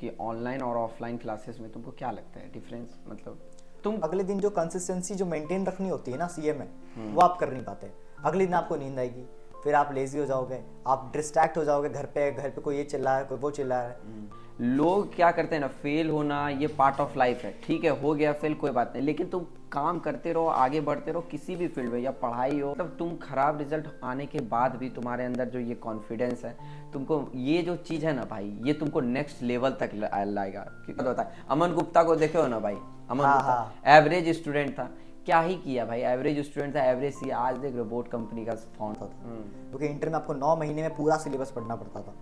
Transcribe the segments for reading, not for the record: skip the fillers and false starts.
कि ऑनलाइन और offline classes में तुमको क्या लगता है डिफरेंस, मतलब तुम अगले दिन जो कंसिस्टेंसी जो मेंटेन रखनी होती है ना सीए में, वो आप कर नहीं पाते। अगले दिन आपको नींद आएगी, फिर आप लेजी हो जाओगे, आप डिस्ट्रैक्ट हो जाओगे, घर पे कोई ये चिल्ला रहा है, कोई वो चिल्ला रहा है। लोग क्या करते हैं ना, फेल होना ये पार्ट ऑफ लाइफ है, ठीक है, हो गया फेल कोई बात नहीं, लेकिन तुम काम करते रहो, आगे बढ़ते रहो, किसी भी फील्ड में, या पढ़ाई हो, मतलब तुम खराब रिजल्ट आने के बाद भी तुम्हारे अंदर जो ये कॉन्फिडेंस है, तुमको ये जो चीज़ है ना भाई, ये तुमको नेक्स्ट लेवल तक लाएगा। क्योंकि होता है, अमन गुप्ता को देखे हो ना भाई, अमन हाँ गुप्ता हाँ। एवरेज स्टूडेंट था, क्या ही किया भाई, एवरेज स्टूडेंट था, एवरेज सी, आज देख रोबोट कंपनी का फाउंड था क्योंकि इंटर में आपको 9 महीने में पूरा सिलेबस पढ़ना पड़ता था।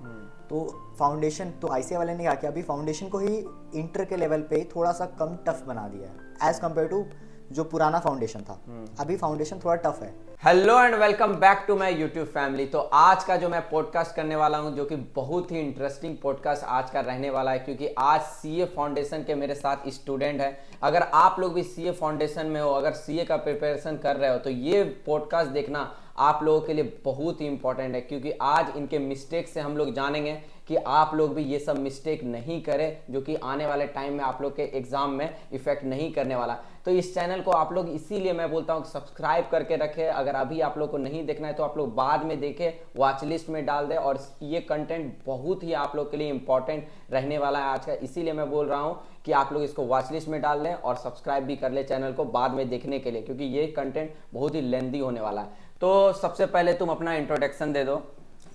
तो फाउंडेशन तो आईसीए वाले ने क्या किया, अभी फाउंडेशन को ही इंटर के लेवल पे थोड़ा सा कम टफ बना दिया है एज कम्पेयर टू जो पुराना फाउंडेशन था। अभी फाउंडेशन थोड़ा टफ है। Hello and welcome back to my YouTube family. तो आज का जो मैं पॉडकास्ट करने वाला हूं, जो कि बहुत ही इंटरेस्टिंग पॉडकास्ट आज का रहने वाला है, क्योंकि आज सीए फाउंडेशन के मेरे साथ स्टूडेंट हैं। अगर आप लोग भी सीए फाउंडेशन में हो, अगर सीए का प्रिपरेशन कर रहे हो, तो ये पॉडकास्ट देखना आप लोगों के लिए बहुत ही इंपॉर्टेंट है, क्योंकि आज इनके मिस्टेक से हम लोग जानेंगे कि आप लोग भी ये सब मिस्टेक नहीं करें, जो कि आने वाले टाइम में आप लोग के एग्जाम में इफेक्ट नहीं करने वाला। तो इस चैनल को आप लोग, इसीलिए मैं बोलता हूँ सब्सक्राइब करके रखें। अगर अभी आप लोग को नहीं देखना है तो आप लोग बाद में देखें, वॉच लिस्ट में डाल दें, और ये कंटेंट बहुत ही आप लोग के लिए इंपॉर्टेंट रहने वाला है आज का। इसीलिए मैं बोल रहा हूँ कि आप लोग इसको वॉच लिस्ट में डाल दें और सब्सक्राइब भी कर ले चैनल को बाद में देखने के लिए, क्योंकि ये कंटेंट बहुत ही लेंथी होने वाला है। तो सबसे पहले तुम अपना इंट्रोडक्शन दे दो।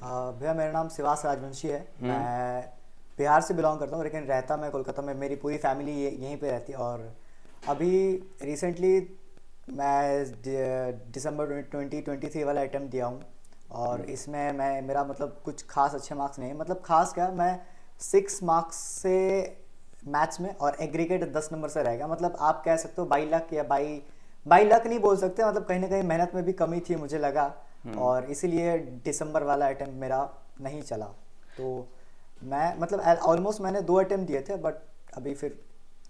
भैया मेरा नाम शिवास राजवंशी है। मैं बिहार से बिलोंग करता हूँ, लेकिन रहता मैं कोलकाता में। मेरी पूरी फैमिली यहीं पे रहती है। और अभी रिसेंटली मैं दिसंबर 2023 वाला अटैम्प्ट दिया हूँ, और इसमें मैं मेरा मतलब कुछ खास अच्छे मार्क्स नहीं है। मतलब खास क्या, मैं 6 मार्क्स से मैथ्स में, और एग्रीगेट 10 नंबर से रहेगा। मतलब आप कह सकते हो बाई लक, या बाई लक नहीं बोल सकते, मतलब कहीं ना कहीं मेहनत में भी कमी थी मुझे लगा, और इसीलिए दिसंबर वाला अटेम्प्ट मेरा नहीं चला। तो मैं मतलब ऑलमोस्ट मैंने 2 अटेम्प्ट दिए थे, बट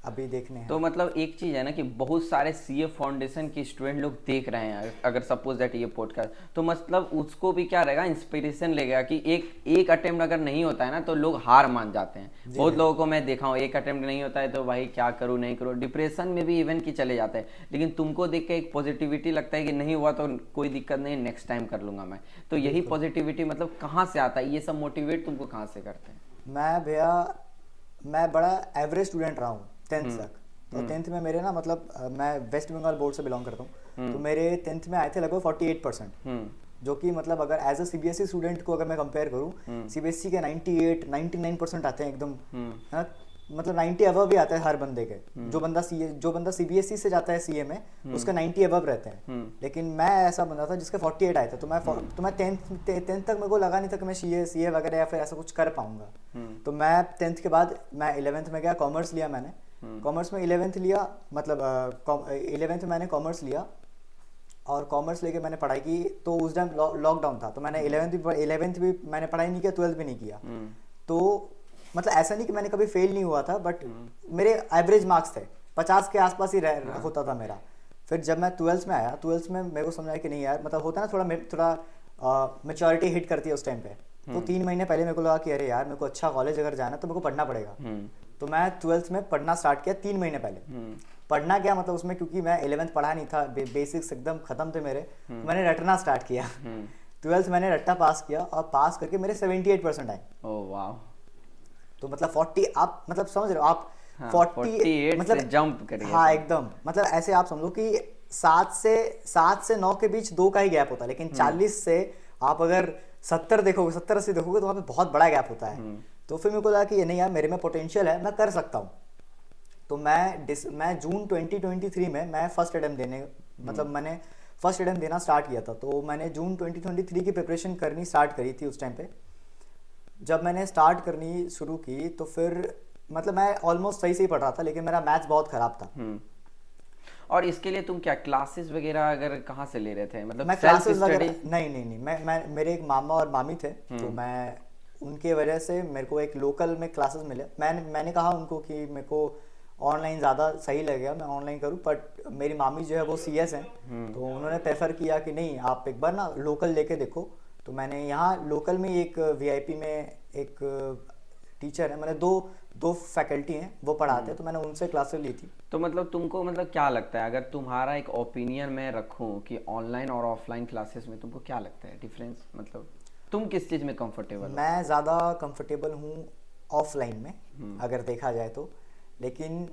अभी देखने हैं। तो मतलब एक चीज़ है ना कि बहुत सारे सीए फाउंडेशन के स्टूडेंट लोग देख रहे हैं, अगर सपोज दैट ये पॉडकास्ट, तो मतलब उसको भी क्या रहेगा, इंस्पिरेशन लेगा कि एक अटेम्प्ट अगर नहीं होता है ना तो लोग हार मान जाते हैं। बहुत लोगों को मैं देखा हूँ, एक अटेम्प्ट नहीं होता है तो भाई क्या करूँ नहीं करूँ, डिप्रेशन में भी इवन की चले जाते हैं। लेकिन तुमको देख के एक पॉजिटिविटी लगता है कि नहीं हुआ तो कोई दिक्कत नहीं, नेक्स्ट टाइम कर लूंगा मैं। तो यही पॉजिटिविटी मतलब कहाँ से आता है, ये सब मोटिवेट तुमको कहाँ से करते हैं? मैं बड़ा एवरेज स्टूडेंट रहा हूँ 10th तक। तो 10th में मेरे ना मतलब मैं वेस्ट बंगाल बोर्ड से बिलोंग करता हूँ। तो मेरे 10th में आए थे लगभग 48%, जो कि मतलब अगर एज अ सीबीएसई स्टूडेंट को अगर मैं कंपेयर करूँ, सीबीएसई के 98 99% आते हैं एकदम, है ना। मतलब 90 अबव भी आता है हर बंदे के। जो बंदा सीबीएसई से जाता है सीए में, उसका 90 अबव रहते हैं। लेकिन मैं ऐसा बंदा था जिसके 48 आए थे। तो मैं 10th तक मेरे को लगा नहीं था कि मैं सीए वगैरह या फिर ऐसा कुछ कर पाऊंगा। तो मैं 10th के बाद मैं 11th में गया, कॉमर्स लिया मैंने। कॉमर्स में 11th लिया, मतलब 11th मैंने कॉमर्स लिया, और कॉमर्स लेके मैंने पढ़ाई की। तो उस टाइम लॉकडाउन था, तो मैंने 11th भी मैंने पढ़ाई नहीं किया, 12th भी नहीं किया। तो मतलब ऐसा नहीं कि मैंने कभी फेल नहीं हुआ था, बट मेरे एवरेज मार्क्स थे, 50 के आसपास ही होता था मेरा। फिर जब मैं 12th में आया, 12th में मेरे को समझ आया कि नहीं यार, मतलब होता है ना थोड़ा मेच्योरिटी हिट करती है उस टाइम पे। तो 3 महीने पहले मेरे को लगा कि अरे यार, मेरे को अच्छा कॉलेज अगर जाना तो मेरे को पढ़ना पड़ेगा। तो मैं 12th में पढ़ना स्टार्ट किया 3 महीने पहले। पढ़ना क्या मतलब उसमें, क्योंकि मैं 11th पढ़ा नहीं था, बेसिक्स एकदम खत्म थे मेरे, मैंने रटना स्टार्ट किया। 12th मैंने रट्टा पास किया, और पास करके मेरे 78% आए। ओह वाह। तो मतलब 40, आप मतलब समझ रहे हो आप, हाँ, 48 मतलब से जंप कर गया। हाँ एकदम, मतलब ऐसे आप समझो कि 7 से 9 के बीच 2 का ही गैप होता है, लेकिन 40 से आप अगर 70 देखोगे, 70-80 देखोगे, तो वहाँ पे बहुत बड़ा गैप होता है। तो फिर मेरे को लगा कि ये नहीं यार, मेरे में पोटेंशियल है, मैं कर सकता हूँ। तो मैं जून 2023 में मैं फर्स्ट अटेम्प्ट देने, मतलब मैंने फर्स्ट अटेम्प्ट देना स्टार्ट किया था। तो मैंने जून 2023 की प्रिपरेशन करनी स्टार्ट करी थी। उस टाइम पे जब मैंने स्टार्ट करनी शुरू की, तो फिर मतलब मैं ऑलमोस्ट सही से ही पढ़ रहा था, लेकिन मेरा मैथ्स बहुत खराब था। और इसके लिए तुम क्या क्लासेस वगैरह अगर कहाँ से ले रहे थे, मतलब मैं सेल्फ क्लासेस स्टडी? वगैरह नहीं, मैं मेरे एक मामा और मामी थे, तो मैं उनके वजह से मेरे को एक लोकल में क्लासेस मिले। मैंने कहा उनको कि मेरे को ऑनलाइन ज़्यादा सही लगेगा, मैं ऑनलाइन करूं। बट मेरी मामी जो है वो सीएस हैं, तो उन्होंने प्रेफर किया कि नहीं, आप एक बार ना लोकल लेके देखो। तो मैंने यहाँ लोकल में एक वीआईपी में एक टीचर है, मैंने दो दो फैकल्टी हैं वो पढ़ाते हैं, तो मैंने उनसे क्लासेस ली थी। तो मतलब तुमको मतलब क्या लगता है, अगर तुम्हारा एक ओपिनियन मैं रखूं कि ऑनलाइन और ऑफलाइन क्लासेस में तुमको क्या लगता है डिफरेंस, मतलब तुम किस चीज़ में कंफर्टेबल हो? मैं ज़्यादा कंफर्टेबल हूँ ऑफलाइन में अगर देखा जाए तो। लेकिन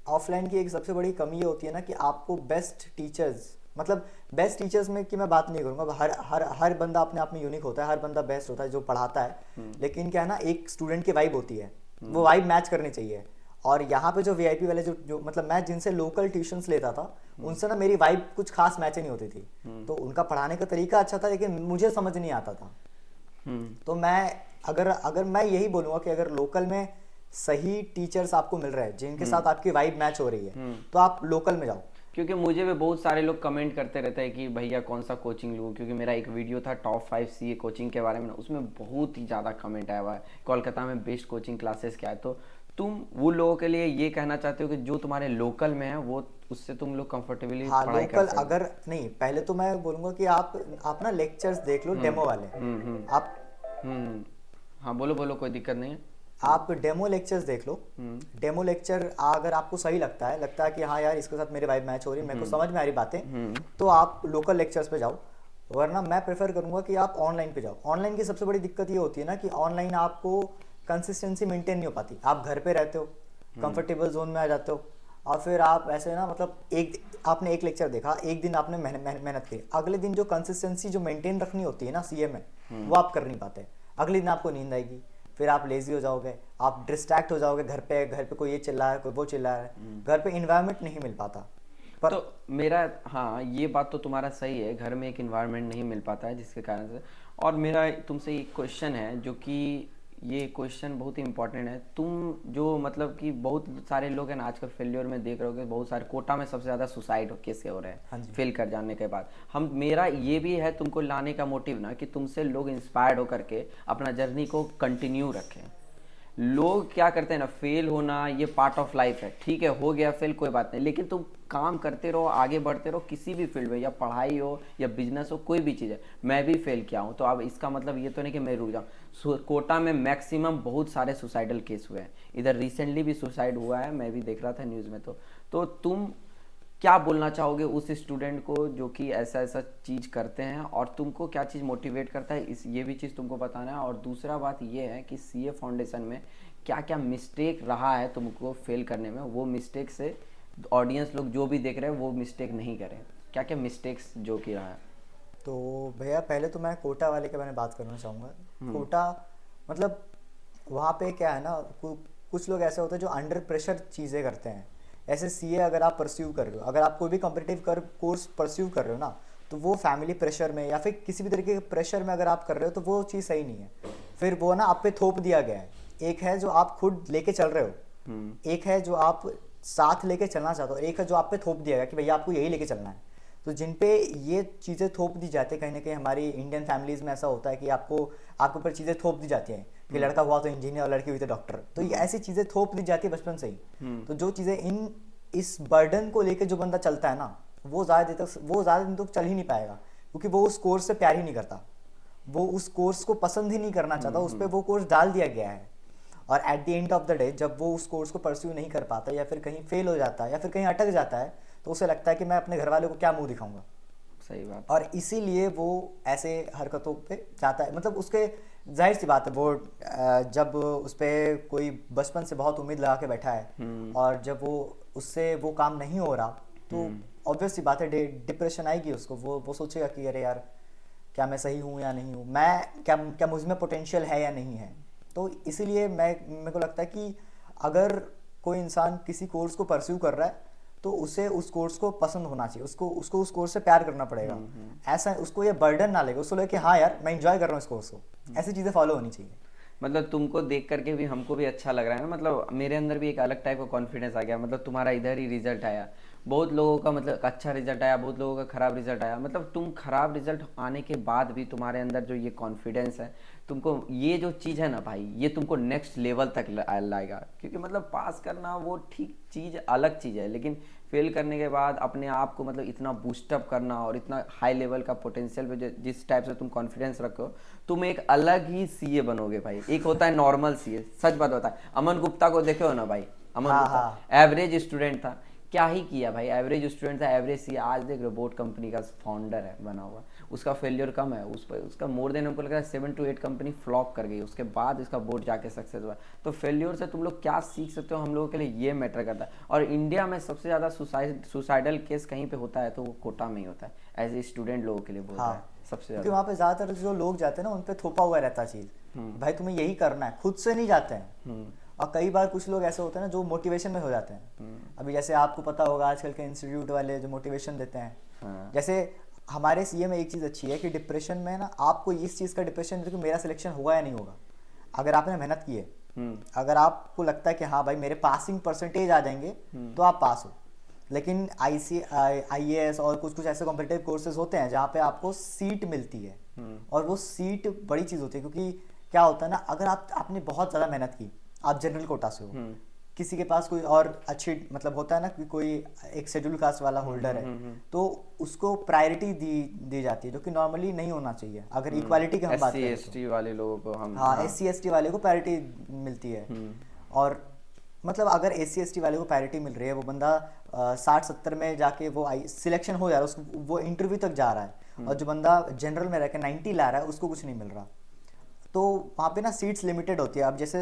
ऑफलाइन की एक सबसे बड़ी कमी ये होती है ना कि आपको बेस्ट टीचर्स, मतलब बेस्ट टीचर्स में की मैं बात नहीं करूँगा, हर हर हर बंदा अपने आप में यूनिक होता है, हर बंदा बेस्ट होता है जो पढ़ाता है। लेकिन क्या है ना, एक स्टूडेंट की वाइब होती है, वो वाइब मैच करनी चाहिए। और यहाँ पे जो वीआईपी वाले जो जो मतलब मैं जिनसे लोकल ट्यूशंस लेता था, उनसे ना मेरी वाइब कुछ खास मैच ही नहीं होती थी। तो उनका पढ़ाने का तरीका अच्छा था लेकिन मुझे समझ नहीं आता था। तो मैं अगर अगर मैं यही बोलूँगा कि अगर लोकल में सही टीचर्स आपको मिल रहे हैं जिनके साथ आपकी वाइब मैच हो रही है, तो आप लोकल में जाओ। क्योंकि मुझे भी बहुत सारे लोग कमेंट करते रहते हैं कि भैया कौन सा कोचिंग लूँ, क्योंकि मेरा एक वीडियो था टॉप 5 सीए कोचिंग के बारे में, उसमें बहुत ही ज़्यादा कमेंट आया हुआ है कोलकाता में बेस्ट कोचिंग क्लासेस क्या है। तो तुम वो लोगों के लिए ये कहना चाहते हो कि जो तुम्हारे लोकल में है वो उससे तुम लोग कंफर्टेबली हाँ पढ़ाई कर लोकल, सकते हो? अगर नहीं, पहले तो मैं बोलूँगा कि आप ना लेक्चर्स देख लो डेमो वाले। आप हम्म। हाँ बोलो बोलो, कोई दिक्कत नहीं है। आप डेमो लेक्चर्स देख लो। डेमो लेक्चर अगर आपको सही लगता है कि हाँ यार इसके साथ मेरी वाइब मैच हो रही है, मेरे को समझ में आ रही बातें, तो आप लोकल लेक्चर्स पे जाओ। वरना मैं प्रेफर करूंगा कि आप ऑनलाइन पे जाओ। ऑनलाइन की सबसे बड़ी दिक्कत ये होती है ना कि ऑनलाइन आपको कंसिस्टेंसी मेंटेन नहीं हो पाती। आप घर पे रहते हो, कंफर्टेबल जोन में आ जाते हो, और फिर आप ऐसे ना मतलब आपने एक लेक्चर देखा, एक दिन आपने मेहनत की, अगले दिन जो कंसिस्टेंसी जो मेंटेन रखनी होती है ना सीए में, वो आप कर नहीं पाते। अगले दिन आपको नींद आएगी, फिर आप लेजी हो जाओगे, आप डिस्ट्रैक्ट हो जाओगे, घर पे कोई ये चिल्ला रहा है, कोई वो चिल्ला रहा है, घर पे इन्वायरमेंट नहीं मिल पाता। पर तो मेरा, हाँ ये बात तो तुम्हारा सही है, घर में एक इन्वायरमेंट नहीं मिल पाता है जिसके कारण से। और मेरा तुमसे एक क्वेश्चन है, जो कि ये क्वेश्चन बहुत ही इंपॉर्टेंट है। तुम जो मतलब कि बहुत सारे लोग हैं ना आजकल फेल्योर में देख रहे होगे, बहुत सारे कोटा में सबसे ज़्यादा सुसाइड केस हो रहे हाँ हैं जी। फेल कर जाने के बाद। हम मेरा ये भी है तुमको लाने का मोटिव ना कि तुमसे लोग इंस्पायर्ड होकर के अपना जर्नी को कंटिन्यू रखें। लोग क्या करते हैं ना, फेल होना ये पार्ट ऑफ लाइफ है, ठीक है हो गया फेल कोई बात नहीं, लेकिन तुम काम करते रहो, आगे बढ़ते रहो, किसी भी फील्ड में, या पढ़ाई हो या बिजनेस हो, कोई भी चीज़ है। मैं भी फेल किया हूँ, तो अब इसका मतलब ये तो नहीं कि मैं रुक जाऊँ। कोटा में मैक्सिमम बहुत सारे सुसाइडल केस हुए हैं, इधर रिसेंटली भी सुसाइड हुआ है, मैं भी देख रहा था न्यूज़ में। तो तुम क्या बोलना चाहोगे उस स्टूडेंट को जो कि ऐसा ऐसा चीज़ करते हैं, और तुमको क्या चीज़ मोटिवेट करता है, इस ये भी चीज़ तुमको बताना है। और दूसरा बात ये है कि सीए फाउंडेशन में क्या क्या मिस्टेक रहा है तुमको फेल करने में, वो मिस्टेक से ऑडियंस लोग जो भी देख रहे हैं वो मिस्टेक नहीं करें। क्या क्या मिस्टेक्स जो कि रहा है? तो भैया पहले तो मैं कोटा वाले के बारे में बात करना चाहूँगा। कोटा मतलब वहाँ पे क्या है ना, कुछ लोग ऐसे होते हैं जो अंडर प्रेशर चीज़ें करते हैं। ऐसे सीए अगर आप परस्यू कर रहे हो, अगर आप कोई भी कॉम्पिटिटिव कोर्स परस्यू कर रहे हो ना, तो वो फैमिली प्रेशर में या फिर किसी भी तरीके के प्रेशर में अगर आप कर रहे हो तो वो चीज़ सही नहीं है। फिर वो ना आप पे थोप दिया गया है। एक है जो आप खुद लेके चल रहे हो, एक है जो आप साथ लेके चलना चाहते हो, एक है जो आप पे थोप दिया गया कि भैया आपको यही लेके चलना है। तो जिन पे ये चीज़ें थोप दी जाती है, कहीं ना कहीं हमारी इंडियन फैमिलीज़ में ऐसा होता है कि आपके ऊपर चीज़ें थोप दी जाती हैं कि लड़का हुआ तो इंजीनियर और लड़की हुई तो डॉक्टर। तो ये ऐसी चीज़ें थोप दी जाती है बचपन से ही। तो जो चीज़ें इस बर्डन को लेके जो बंदा चलता है ना, वो ज़्यादा दिन तक चल ही नहीं पाएगा, क्योंकि वो उस कोर्स से प्यार ही नहीं करता, वो उस कोर्स को पसंद ही नहीं करना चाहता, उस पर वो कोर्स डाल दिया गया है। और at the end of the day जब वो उस कोर्स को परस्यू नहीं कर पाता, या फिर कहीं फेल हो जाता है, या फिर कहीं अटक जाता है, तो उसे लगता है कि मैं अपने घर वालों को क्या मुंह दिखाऊंगा। सही बात। और इसीलिए वो ऐसे हरकतों पे जाता है। मतलब उसके जाहिर सी बात है, वो जब उस पर कोई बचपन से बहुत उम्मीद लगा के बैठा है, और जब उससे वो काम नहीं हो रहा, तो ऑब्वियस सी बात है डिप्रेशन आएगी उसको। वो सोचेगा कि अरे यार क्या मैं सही हूँ या नहीं हूँ, मैं क्या मुझ में पोटेंशियल है या नहीं है। तो इसीलिए मेरे को लगता है कि अगर कोई इंसान किसी कोर्स को परस्यू कर रहा है तो उसे उस कोर्स को पसंद होना चाहिए, उसको उस कोर्स से प्यार करना पड़ेगा। ऐसा उसको ये बर्डन ना लगे, उसको लगे कि हाँ यार मैं एंजॉय कर रहा हूँ इस कोर्स को। ऐसी चीज़ें फॉलो होनी चाहिए। मतलब तुमको देख करके भी हमको भी अच्छा लग रहा है ना, मतलब मेरे अंदर भी एक अलग टाइप का कॉन्फिडेंस आ गया। मतलब तुम्हारा इधर ही रिजल्ट आया, बहुत लोगों का मतलब अच्छा रिजल्ट आया, बहुत लोगों का खराब रिजल्ट आया। मतलब तुम खराब रिजल्ट आने के बाद भी तुम्हारे अंदर जो ये कॉन्फिडेंस है, तुमको ये जो चीज़ है ना भाई, ये तुमको नेक्स्ट लेवल तक लाएगा। क्योंकि मतलब पास करना वो ठीक चीज़, अलग चीज़ है, लेकिन फेल करने के बाद अपने आप को मतलब इतना बूस्टअप करना और इतना हाई लेवल का पोटेंशियल पे जिस टाइप से तुम कॉन्फिडेंस रखो, तुम एक अलग ही सीए बनोगे भाई। एक होता है नॉर्मल सीए, सच बात होता है। अमन गुप्ता को देखे हो ना भाई, अमन हाँ गुप्ता हाँ। एवरेज स्टूडेंट था, क्या ही किया भाई, एवरेज स्टूडेंट था, एवरेज सीए, आज देख रोबोट कंपनी का फाउंडर है बना हुआ। उसका फेलियर कम है, उस पर उसका मोर देन हमको लगा 7 to 8 कंपनी फ्लॉप कर गई, उसके बाद इसका बोर्ड जाके सक्सेस हुआ। तो फेलियर से तुम लोग क्या सीख सकते हो, हम लोगों के लिए ये मैटर करता है। और इंडिया में सबसे ज़्यादा सुसाइडल केस कहीं पे होता है तो वो कोटा में ही होता है, एज ए स्टूडेंट लोगों के लिए बोल रहा है सबसे क्योंकि ज़्यादा। वहाँ पे ज़्यादातर जो लोग जाते हैं ना, उन पे थोपा हुआ रहता है चीज़, भाई तुम्हें यही करना है, खुद से नहीं जाते हैं। और कई बार कुछ लोग ऐसे होते हैं ना जो मोटिवेशन में हो जाते हैं। अभी जैसे आपको पता होगा आजकल के इंस्टीट्यूट वाले जो मोटिवेशन देते हैं, जैसे हमारे सीए में एक चीज़ अच्छी है कि डिप्रेशन में ना आपको इस चीज़ का डिप्रेशन कि मेरा सिलेक्शन होगा या नहीं होगा। अगर आपने मेहनत की है, अगर आपको लगता है कि हाँ भाई मेरे पासिंग परसेंटेज आ जाएंगे, तो आप पास हो। लेकिन IAS और कुछ कुछ ऐसे कॉम्पिटिटिव कोर्सेज होते हैं जहाँ पे आपको सीट मिलती है, और वो सीट बड़ी चीज़ होती है। क्योंकि क्या होता है ना, अगर आपने बहुत ज़्यादा मेहनत की, आप जनरल कोटा से हो, किसी के पास कोई और अच्छी मतलब होता है ना कि कोई एक शेड्यूल कास्ट वाला होल्डर है, तो उसको प्रायोरिटी दी जाती है, जो कि नॉर्मली नहीं होना चाहिए। अगर इक्वालिटी की हम बात करें SC ST वाले लोगों को हम, हाँ SC ST वाले को प्रायोरिटी मिलती है। और मतलब अगर SC ST वाले को पैरिटी मिल रही है, वो बंदा 60-70 में जाके वो सिलेक्शन हो जा रहा है, उसको वो इंटरव्यू तक जा रहा है, और जो बंदा जनरल में रह के 90 ला रहा है उसको कुछ नहीं मिल रहा। तो वहाँ पे ना सीट्स लिमिटेड होती है। अब जैसे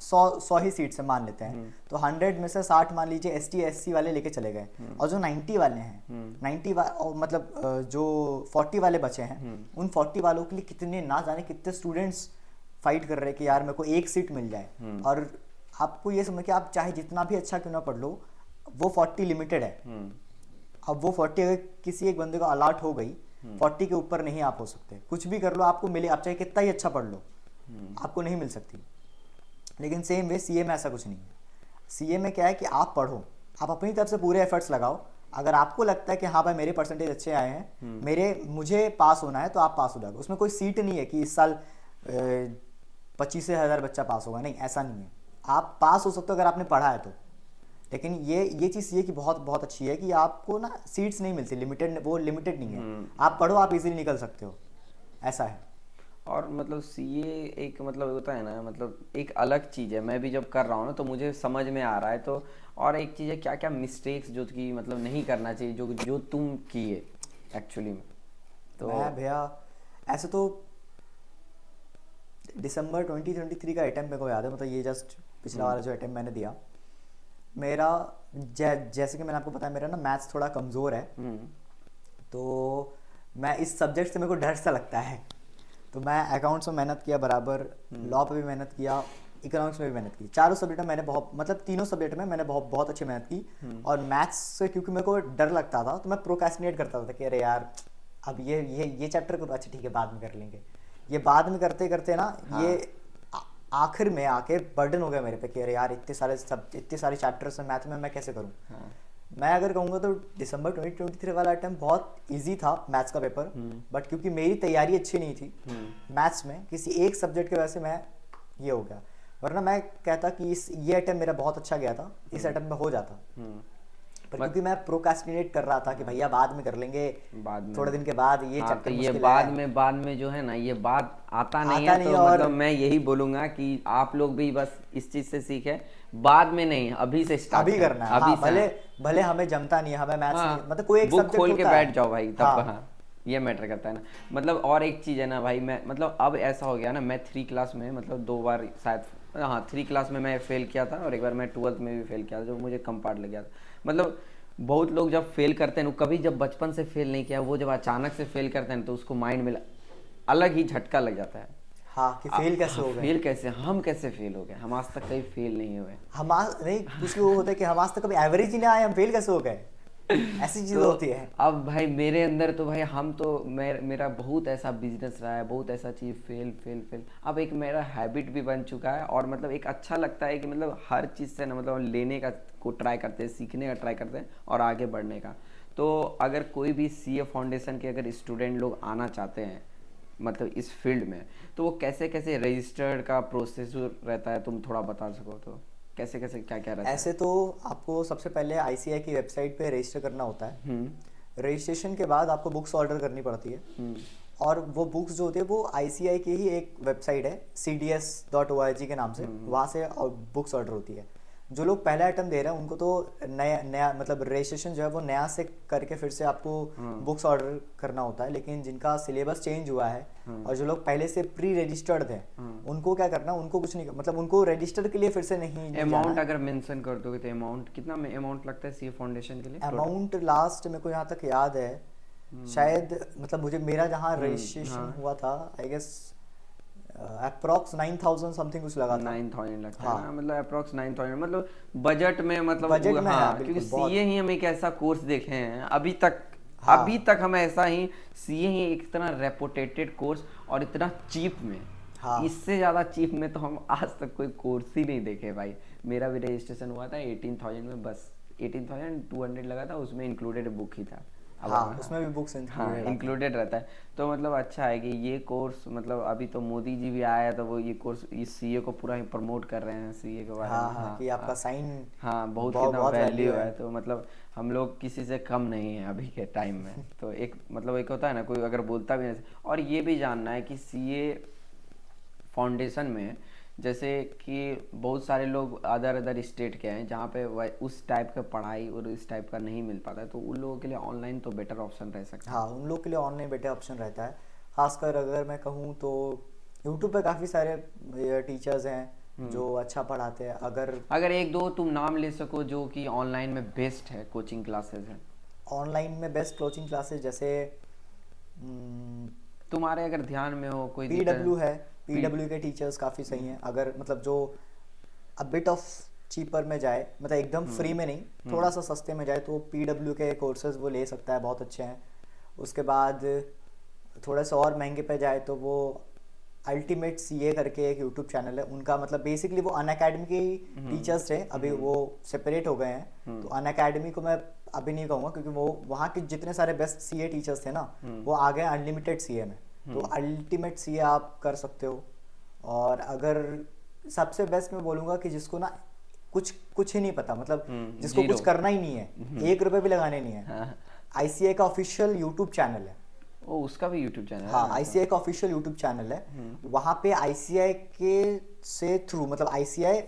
100 ही सीट्स है मान लेते हैं, तो 100 में से 60 मान लीजिए ST SC वाले लेके चले गए, और जो 90 वाले हैं, 90 मतलब जो 40 वाले बचे हैं, उन 40 वालों के लिए कितने ना जाने कितने स्टूडेंट्स फाइट कर रहे हैं कि यार मेरे को एक सीट मिल जाए। और आपको ये समझ के आप चाहे जितना भी अच्छा क्यों ना पढ़ लो, वो 40 लिमिटेड है। अब वो 40 अगर किसी एक बंदे को अलॉट हो गई, 40 के ऊपर नहीं आप हो सकते। कुछ भी कर लो आपको मिले, आप चाहे कितना ही अच्छा पढ़ लो, आपको नहीं मिल सकती। लेकिन सेम वे सीए में ऐसा कुछ नहीं है। सीए में क्या है कि आप पढ़ो, आप अपनी तरफ से पूरे एफर्ट्स लगाओ। अगर आपको लगता है कि हाँ भाई मेरे परसेंटेज अच्छे आए हैं, मुझे पास होना है, तो आप पास हो जाओगे। उसमें कोई सीट नहीं है कि इस साल 25,000 बच्चा पास होगा, नहीं, ऐसा नहीं है। आप पास हो सकते हो अगर आपने पढ़ा है तो। लेकिन ये चीज़ ये कि बहुत बहुत अच्छी है कि आपको ना सीट्स नहीं मिलती, लिमिटेड, वो लिमिटेड नहीं है। आप पढ़ो, आप इजीली निकल सकते हो, ऐसा है। और मतलब सीए एक मतलब होता है ना, मतलब एक अलग चीज़ है। मैं भी जब कर रहा हूँ ना तो मुझे समझ में आ रहा है। तो और एक चीज़ है, क्या क्या मिस्टेक्स जो कि मतलब नहीं करना चाहिए, जो तुम किए एक्चुअली में। तो मैं भैया ऐसे तो दिसंबर 2023 का अटेम्प्ट मेरे को याद है, मतलब ये जस्ट पिछला वाला जो अटेम्प्ट मैंने दिया, मेरा जैसे कि मैंने आपको बताया, मेरा ना मैथ्स थोड़ा कमज़ोर है। तो मैं इस सब्जेक्ट से मेरे को डर सा लगता है, तो मैं अकाउंट्स में मेहनत किया बराबर, लॉ पे भी मेहनत किया, इकोनॉमिक्स में भी मेहनत की। चारों सब्जेक्ट में मैंने बहुत, मतलब तीनों सब्जेक्ट में मैंने बहुत बहुत अच्छी मेहनत की। और मैथ्स से क्योंकि मेरे को डर लगता था, तो मैं प्रोक्रेस्टिनेट करता था कि अरे यार अब ये चैप्टर को अच्छा ठीक है बाद में कर लेंगे। ये बाद में करते करते ना, ये आखिर में आके बर्डन हो गया मेरे पे कि अरे यार इतने सारे चैप्टर्स हैं मैथ में, मैं कैसे करूँ। मैं अगर कहूँगा तो दिसंबर 2023 वाला अटेम्प्ट बहुत इजी था मैथ्स का पेपर, बट क्योंकि मेरी तैयारी अच्छी नहीं थी मैथ्स में, किसी एक सब्जेक्ट की वजह से मैं ये हो गया। वरना मैं कहता कि ये अटेम्प्ट मेरा बहुत अच्छा गया था, इस अटेम्प्ट में हो जाता। पर क्योंकि मैं प्रोक्रेस्टिनेट कर रहा था कि भैया बाद में कर लेंगे, बाद में थोड़े दिन के बाद, ये चैप्टर तो ये बाद में जो है ना, ये बात आता नहीं है। तो मतलब मैं यही बोलूंगा कि आप लोग भी बस इस चीज से सीखे, बाद में नहीं, अभी से स्टार्ट अभी करना है। हाँ, भले हमें जमता नहीं है, हमें मैथ्स नहीं, मतलब कोई एक बुक खोल के बैठ जाओ भाई तब। हाँ, ये मैटर करता है ना। मतलब और एक चीज़ है ना भाई, मैं मतलब अब ऐसा हो गया ना, मैं 3 क्लास में मतलब 2 बार शायद, हाँ 3 क्लास में मैं फेल किया था, और एक बार मैं 12th में भी फेल किया था, जो मुझे कम पार्ट लग गया था। मतलब बहुत लोग जब फेल करते हैं, कभी जब बचपन से फेल नहीं किया, वो जब अचानक से फेल करते हैं तो उसको माइंड में अलग ही झटका लग जाता है। हाँ, कि फेल कैसे हो गए, फेल कैसे, हम कैसे फेल हो गए, हम आज तक कभी फेल नहीं हुए। हम आज नहीं, कुछ लोग होते हैं कि हम आज तक कभी एवरेज ही नहीं आए, हम फेल कैसे हो गए, ऐसी चीज़ होती है। अब भाई मेरे अंदर तो भाई हम तो मेरा बहुत ऐसा बिजनेस रहा है, बहुत ऐसा चीज़ फेल। अब एक मेरा हैबिट भी बन चुका है, और मतलब एक अच्छा लगता है कि मतलब हर चीज़ से ना मतलब लेने का को ट्राई करते हैं, सीखने का ट्राई करते हैं, और आगे बढ़ने का। तो अगर कोई भी सीए फाउंडेशन के अगर स्टूडेंट लोग आना चाहते हैं, मतलब इस फील्ड में, तो वो कैसे कैसे रजिस्टर्ड का प्रोसेस रहता है, तुम थोड़ा बता सको तो कैसे कैसे क्या क्या रहता है? ऐसे तो आपको सबसे पहले आईसीआई की वेबसाइट पे रजिस्टर करना होता है। हम्म। रजिस्ट्रेशन के बाद आपको बुक्स ऑर्डर करनी पड़ती है, हम्म। और वो बुक्स जो होती है वो आईसीआई की ही एक वेबसाइट है cds.org के नाम से, वहाँ से बुक्स ऑर्डर होती है। जो लोग पहला आइटम दे रहे हैं उनको तो नया नया मतलब रजिस्ट्रेशन जो है वो नया से करके फिर से आपको बुक्स ऑर्डर करना होता है। लेकिन जिनका सिलेबस चेंज हुआ है और जो लोग पहले से प्री रजिस्टर्ड थे, उनको क्या करना, उनको कुछ नहीं, मतलब उनको रजिस्टर के लिए फिर से नहीं अमाउंट अगर मेंशन कर दोगे तो अमाउंट कितना अमाउंट लगता है सीए फाउंडेशन के लिए? अमाउंट लास्ट मेरे को यहाँ तक याद है, शायद मतलब मुझे मेरा जहाँ रजिस्ट्रेशन हुआ था आई गेस अप्रॉक्स 9,000 समथिंग कुछ लगा था। 9,000 लगता हाँ। है ना, मतलब अप्रॉक्स 9,000, मतलब बजट में, मतलब बजट में हाँ, है, क्योंकि बिल्कुल, सीए ही हम एक ऐसा कोर्स देखे हैं अभी तक। हाँ। अभी तक हम ऐसा ही, सीए ही एक इतना रेपुटेटेड कोर्स और इतना चीप में, हाँ। इससे ज़्यादा चीप में तो हम आज तक कोई कोर्स ही नहीं देखे भाई। मेरा भी रजिस्ट्रेशन हुआ था 18,000 में, बस 18,200 लगा था, उसमें इंक्लूडेड बुक ही था। हाँ, उसमें भी बुक्स हाँ इंक्लूडेड रहता है। तो मतलब अच्छा है कि ये कोर्स, मतलब अभी तो मोदी जी भी आया तो वो ये कोर्स इस सीए को पूरा ही प्रमोट कर रहे हैं, सीए के बारे में। हाँ, हाँ, कि आपका साइन हाँ बहुत कितना वैल्यू है, तो मतलब हम लोग किसी से कम नहीं है अभी के टाइम में। तो एक मतलब एक होता है ना, कोई अगर बोलता भी नहीं। और ये भी जानना है कि सीए फाउंडेशन में जैसे कि बहुत सारे लोग अदर स्टेट के हैं जहाँ पे उस टाइप का पढ़ाई और इस टाइप का नहीं मिल पाता है, तो उन लोगों के लिए ऑनलाइन तो बेटर ऑप्शन रह सकता है। हाँ, उन लोग के लिए ऑनलाइन बेटर ऑप्शन रहता है। खासकर अगर मैं कहूँ तो यूट्यूब पे काफ़ी सारे टीचर्स हैं जो अच्छा पढ़ाते हैं। अगर एक दो तुम नाम ले सको जो कि ऑनलाइन में बेस्ट है कोचिंग क्लासेस है, ऑनलाइन में बेस्ट कोचिंग क्लासेस जैसे तुम्हारे अगर ध्यान में हो कोई? पीडब्ल्यू है, पीडब्ल्यू के टीचर्स काफ़ी सही हैं। अगर मतलब जो अ बिट ऑफ चीपर में जाए, मतलब एकदम फ्री में नहीं, थोड़ा सा सस्ते में जाए, तो पीडब्ल्यू के कोर्सेज वो ले सकता है, बहुत अच्छे हैं। उसके बाद थोड़ा सा और महंगे पे जाए तो वो अल्टीमेट सीए करके एक यूट्यूब चैनल है उनका, मतलब बेसिकली वो अनअकैडमी के टीचर्स थे, अभी वो सेपरेट हो गए हैं। तो अनअकैडमी को मैं अभी नहीं कहूँगा क्योंकि वो वहाँ के जितने सारे बेस्ट सीए टीचर्स थे ना, वो आ गए अनलिमिटेड सीए में। तो अल्टीमेट सीए आप कर सकते हो। और अगर सबसे बेस्ट मैं बोलूँगा कि जिसको ना कुछ ही नहीं पता, मतलब जिसको कुछ करना ही नहीं है, 1 रुपए भी लगाने नहीं है, आईसीआई का ऑफिशियल यूट्यूब चैनल है। ओ, उसका भी यूट्यूब चैनल है? हाँ, आईसीआई का ऑफिशियल यूट्यूब चैनल है। वहाँ पे आईसीआई के से थ्रू, मतलब आईसीआई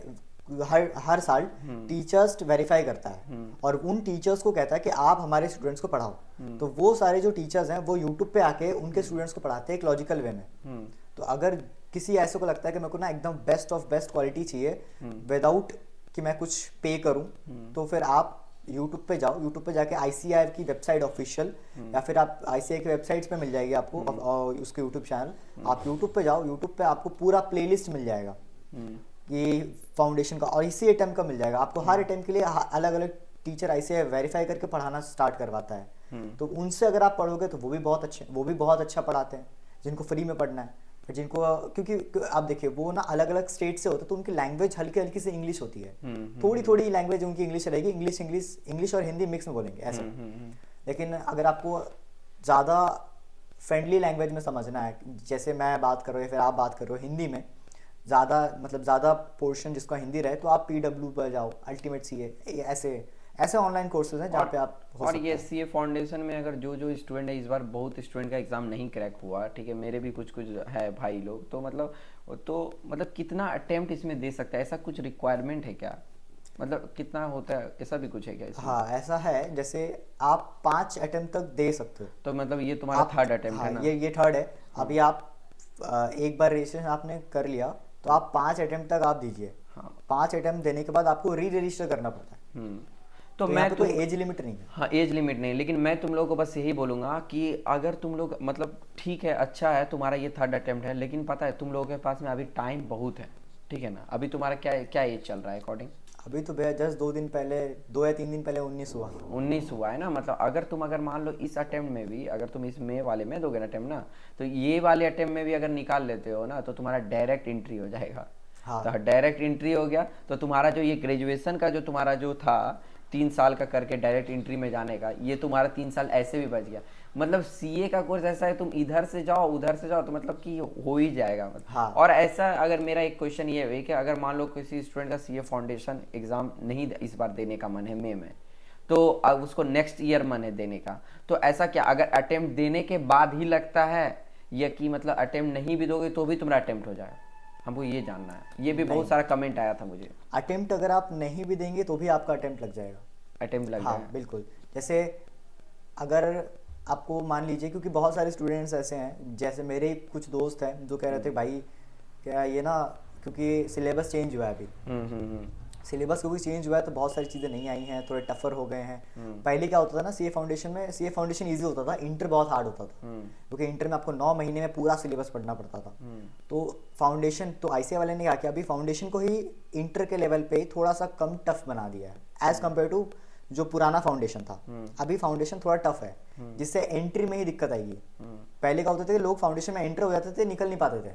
हर साल टीचर्स वेरीफाई करता है और उन टीचर्स को कहता है कि आप हमारे स्टूडेंट्स को पढ़ाओ। तो वो सारे जो टीचर्स हैं वो यूट्यूब पे आके उनके स्टूडेंट्स को पढ़ाते हैं एक लॉजिकल वे में। तो अगर किसी ऐसे को लगता है कि मेरे को ना एकदम बेस्ट ऑफ बेस्ट क्वालिटी चाहिए विदाउट कि मैं कुछ पे करूं, तो फिर आप यूट्यूब पे जाओ, यूट्यूब पे जाके आईसीआई की वेबसाइट ऑफिशियल, या फिर आप आईसीआई की वेबसाइट्स पे मिल जाएगी आपको और उसके यूट्यूब चैनल। आप यूट्यूब पे जाओ, यूट्यूब पे आपको पूरा प्लेलिस्ट मिल जाएगा ये फाउंडेशन का, और इसी अटेम्प्ट का मिल जाएगा आपको। हर अटेम्प्ट के लिए अलग अलग टीचर आईसीआई वेरीफाई करके पढ़ाना स्टार्ट करवाता है। तो उनसे अगर आप पढ़ोगे तो वो भी बहुत अच्छा पढ़ाते हैं जिनको फ्री में पढ़ना है। फिर जिनको, क्योंकि आप देखिए वो ना अलग अलग स्टेट से होते हैं, तो उनकी लैंग्वेज हल्की हल्की से इंग्लिश होती है, थोड़ी थोड़ी लैंग्वेज उनकी इंग्लिश रहेगी, इंग्लिश और हिंदी मिक्स में बोलेंगे ऐसा। लेकिन अगर आपको ज़्यादा फ्रेंडली लैंग्वेज में समझना है, जैसे मैं बात कर रहा हूँ या फिर आप बात कर रहे हो हिंदी में, ज़्यादा पोर्शन जिसका हिंदी रहे, तो आप पीडब्ल्यू पर जाओ, अल्टीमेट सीए, ऐसे ऑनलाइन कोर्सेज हैं जहाँ पे आप और ये सीए फाउंडेशन में अगर जो स्टूडेंट है, इस बार बहुत स्टूडेंट का एग्जाम नहीं क्रैक हुआ, ठीक है, मेरे भी कुछ है भाई लोग, तो मतलब कितना अटेम्प्ट इसमें दे सकता है, ऐसा कुछ रिक्वायरमेंट है क्या? मतलब कितना होता है, ऐसा भी कुछ है क्या इसमें? हाँ, ऐसा है, जैसे आप 5 अटेम्प्ट तक दे सकते हो। तो मतलब ये तुम्हारा थर्ड अटेम्प्ट है ना? ये थर्ड है। अभी आप एक बार रजिस्ट्रेशन आपने कर लिया तो आप 5 अटेम्प्ट तक आप दीजिए। 5 अटेम्प्ट देने के बाद आपको री रजिस्टर करना पड़ता है। तो मैं कोई एज लिमिट नहीं है। हाँ, एज लिमिट नहीं, लेकिन मैं तुम लोगों को बस यही बोलूँगा कि अगर तुम लोग, मतलब ठीक है, अच्छा है तुम्हारा ये थर्ड अटेम्प्ट है, लेकिन पता है तुम लोगों के पास में अभी टाइम बहुत है, ठीक है ना? अभी तुम्हारा क्या एज चल रहा है अकॉर्डिंग? अभी तो भैया जस्ट 2 या 3 दिन पहले 19 हुआ है ना। मतलब अगर मान लो इस अटेम्प्ट में भी, अगर तुम इस मई वाले में दोगे ना अटेम्प्ट ना, तो ये वाले अटेम्प्ट में भी अगर निकाल लेते हो ना, तो तुम्हारा डायरेक्ट एंट्री हो जाएगा। हाँ। तो डायरेक्ट एंट्री हो गया तो तुम्हारा जो ये ग्रेजुएशन का जो तुम्हारा जो था 3 साल का करके डायरेक्ट एंट्री में जाने का, ये तुम्हारा 3 साल ऐसे भी बच गया। मतलब सीए का कोर्स ऐसा है, तुम इधर से जाओ उधर से जाओ तो मतलब कि हो ही जाएगा मतलब। हाँ। और ऐसा अगर मेरा एक क्वेश्चन ये है कि अगर मान लो किसी स्टूडेंट का सीए फाउंडेशन एग्जाम नहीं इस बार देने का मन है मई में, तो अब उसको नेक्स्ट ईयर मन है देने का, तो ऐसा क्या अगर अटेम्प्ट देने के बाद ही लगता है, या कि मतलब अटेम्प्ट नहीं भी दोगे तो भी तुम्हारा अटेम्प्ट हो जाएगा? हमको ये जानना है, ये भी बहुत सारा कमेंट आया था मुझे। अटेम्प्ट अगर आप नहीं भी देंगे तो भी आपका अटेम्प्ट लग जाएगा। अटेम्प्ट लग हाँ जाएगा। बिल्कुल। जैसे अगर आपको मान लीजिए, क्योंकि बहुत सारे स्टूडेंट्स ऐसे हैं, जैसे मेरे कुछ दोस्त हैं जो कह रहे थे भाई क्या ये ना, क्योंकि सिलेबस चेंज हुआ है अभी, सिलेबस क्योंकि चेंज हुआ है तो बहुत सारी चीज़ें नहीं आई हैं, थोड़े टफर हो गए हैं। पहले क्या होता था ना, सीए फाउंडेशन में, सीए फाउंडेशन ईजी होता था, इंटर बहुत हार्ड होता था, क्योंकि इंटर में आपको 9 महीने में पूरा सिलेबस पढ़ना पड़ता था। तो फाउंडेशन, तो आईसीए वाले ने क्या किया, अभी फाउंडेशन को ही इंटर के लेवल पे थोड़ा सा कम टफ बना दिया है एज कम्पेयर टू जो पुराना फाउंडेशन था। अभी फाउंडेशन थोड़ा टफ है, जिससे एंट्री में ही दिक्कत आएगी। पहले क्या होता था कि लोग फाउंडेशन में एंटर हो जाते थे, निकल नहीं पाते थे,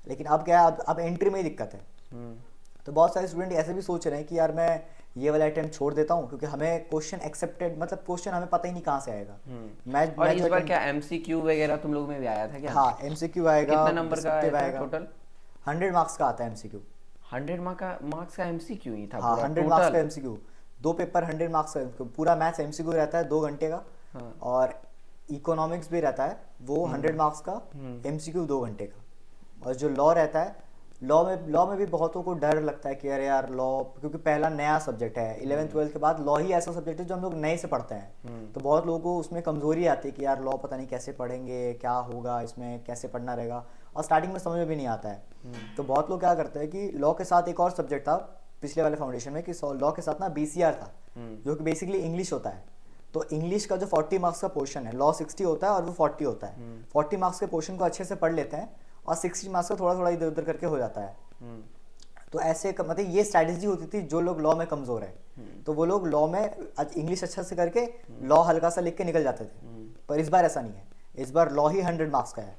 लेकिन अब क्या है, अब एंट्री में ही दिक्कत है। तो बहुत सारे स्टूडेंट ऐसे भी सोच रहे हैं कि यार मैं ये वाला अटेम्प्ट छोड़ देता हूँ, क्योंकि हमें क्वेश्चन एक्सेप्टेड, मतलब क्वेश्चन हमें पता ही नहीं कहाँ से आएगा। और इस बार क्या एमसीक्यू वगैरह तुम लोग में भी आया था क्या? हाँ एमसीक्यू आएगा। कितना नंबर का आया टोटल? 100 मार्क्स का आता है एमसीक्यू। 100 मार्क्स का एमसीक्यू ही था? हाँ 100 मार्क्स का एमसीक्यू, 2 पेपर 100 मार्क्स का, पूरा मैथ्स एमसीक्यू रहता है 2 घंटे का। और इकोनॉमिक्स भी रहता है वो 100 मार्क्स का, एमसीक्यू 2 घंटे का। और जो लॉ रहता है, लॉ में भी बहुतों को डर लगता है कि अरे यार लॉ, क्योंकि पहला नया सब्जेक्ट है, 11th 12th के बाद लॉ ही ऐसा सब्जेक्ट है जो हम लोग नए से पढ़ते हैं। तो बहुत लोगों को उसमें कमजोरी आती है कि यार लॉ पता नहीं कैसे पढ़ेंगे, क्या होगा इसमें, कैसे पढ़ना रहेगा, और स्टार्टिंग में समझ में भी नहीं आता है। तो बहुत लोग क्या करते हैं कि लॉ के साथ एक और सब्जेक्ट था पिछले वाले फाउंडेशन में, कि लॉ के साथ ना बीसीआर था, जो कि बेसिकली इंग्लिश होता है। तो इंग्लिश का जो 40 मार्क्स का पोर्शन है, लॉ 60 होता है और वो 40 होता है। 40 मार्क्स के पोर्शन को अच्छे से पढ़ लेते हैं और 60 मार्क्स का थोड़ा थोड़ा इधर उधर करके हो जाता है। तो ऐसे मतलब ये स्ट्रैटेजी होती थी जो लोग लॉ में कमजोर है, तो वो लोग लॉ में इंग्लिश अच्छा से करके लॉ हल्का सा लिख के निकल जाते थे। पर इस बार ऐसा नहीं है, इस बार लॉ ही 100 मार्क्स का है।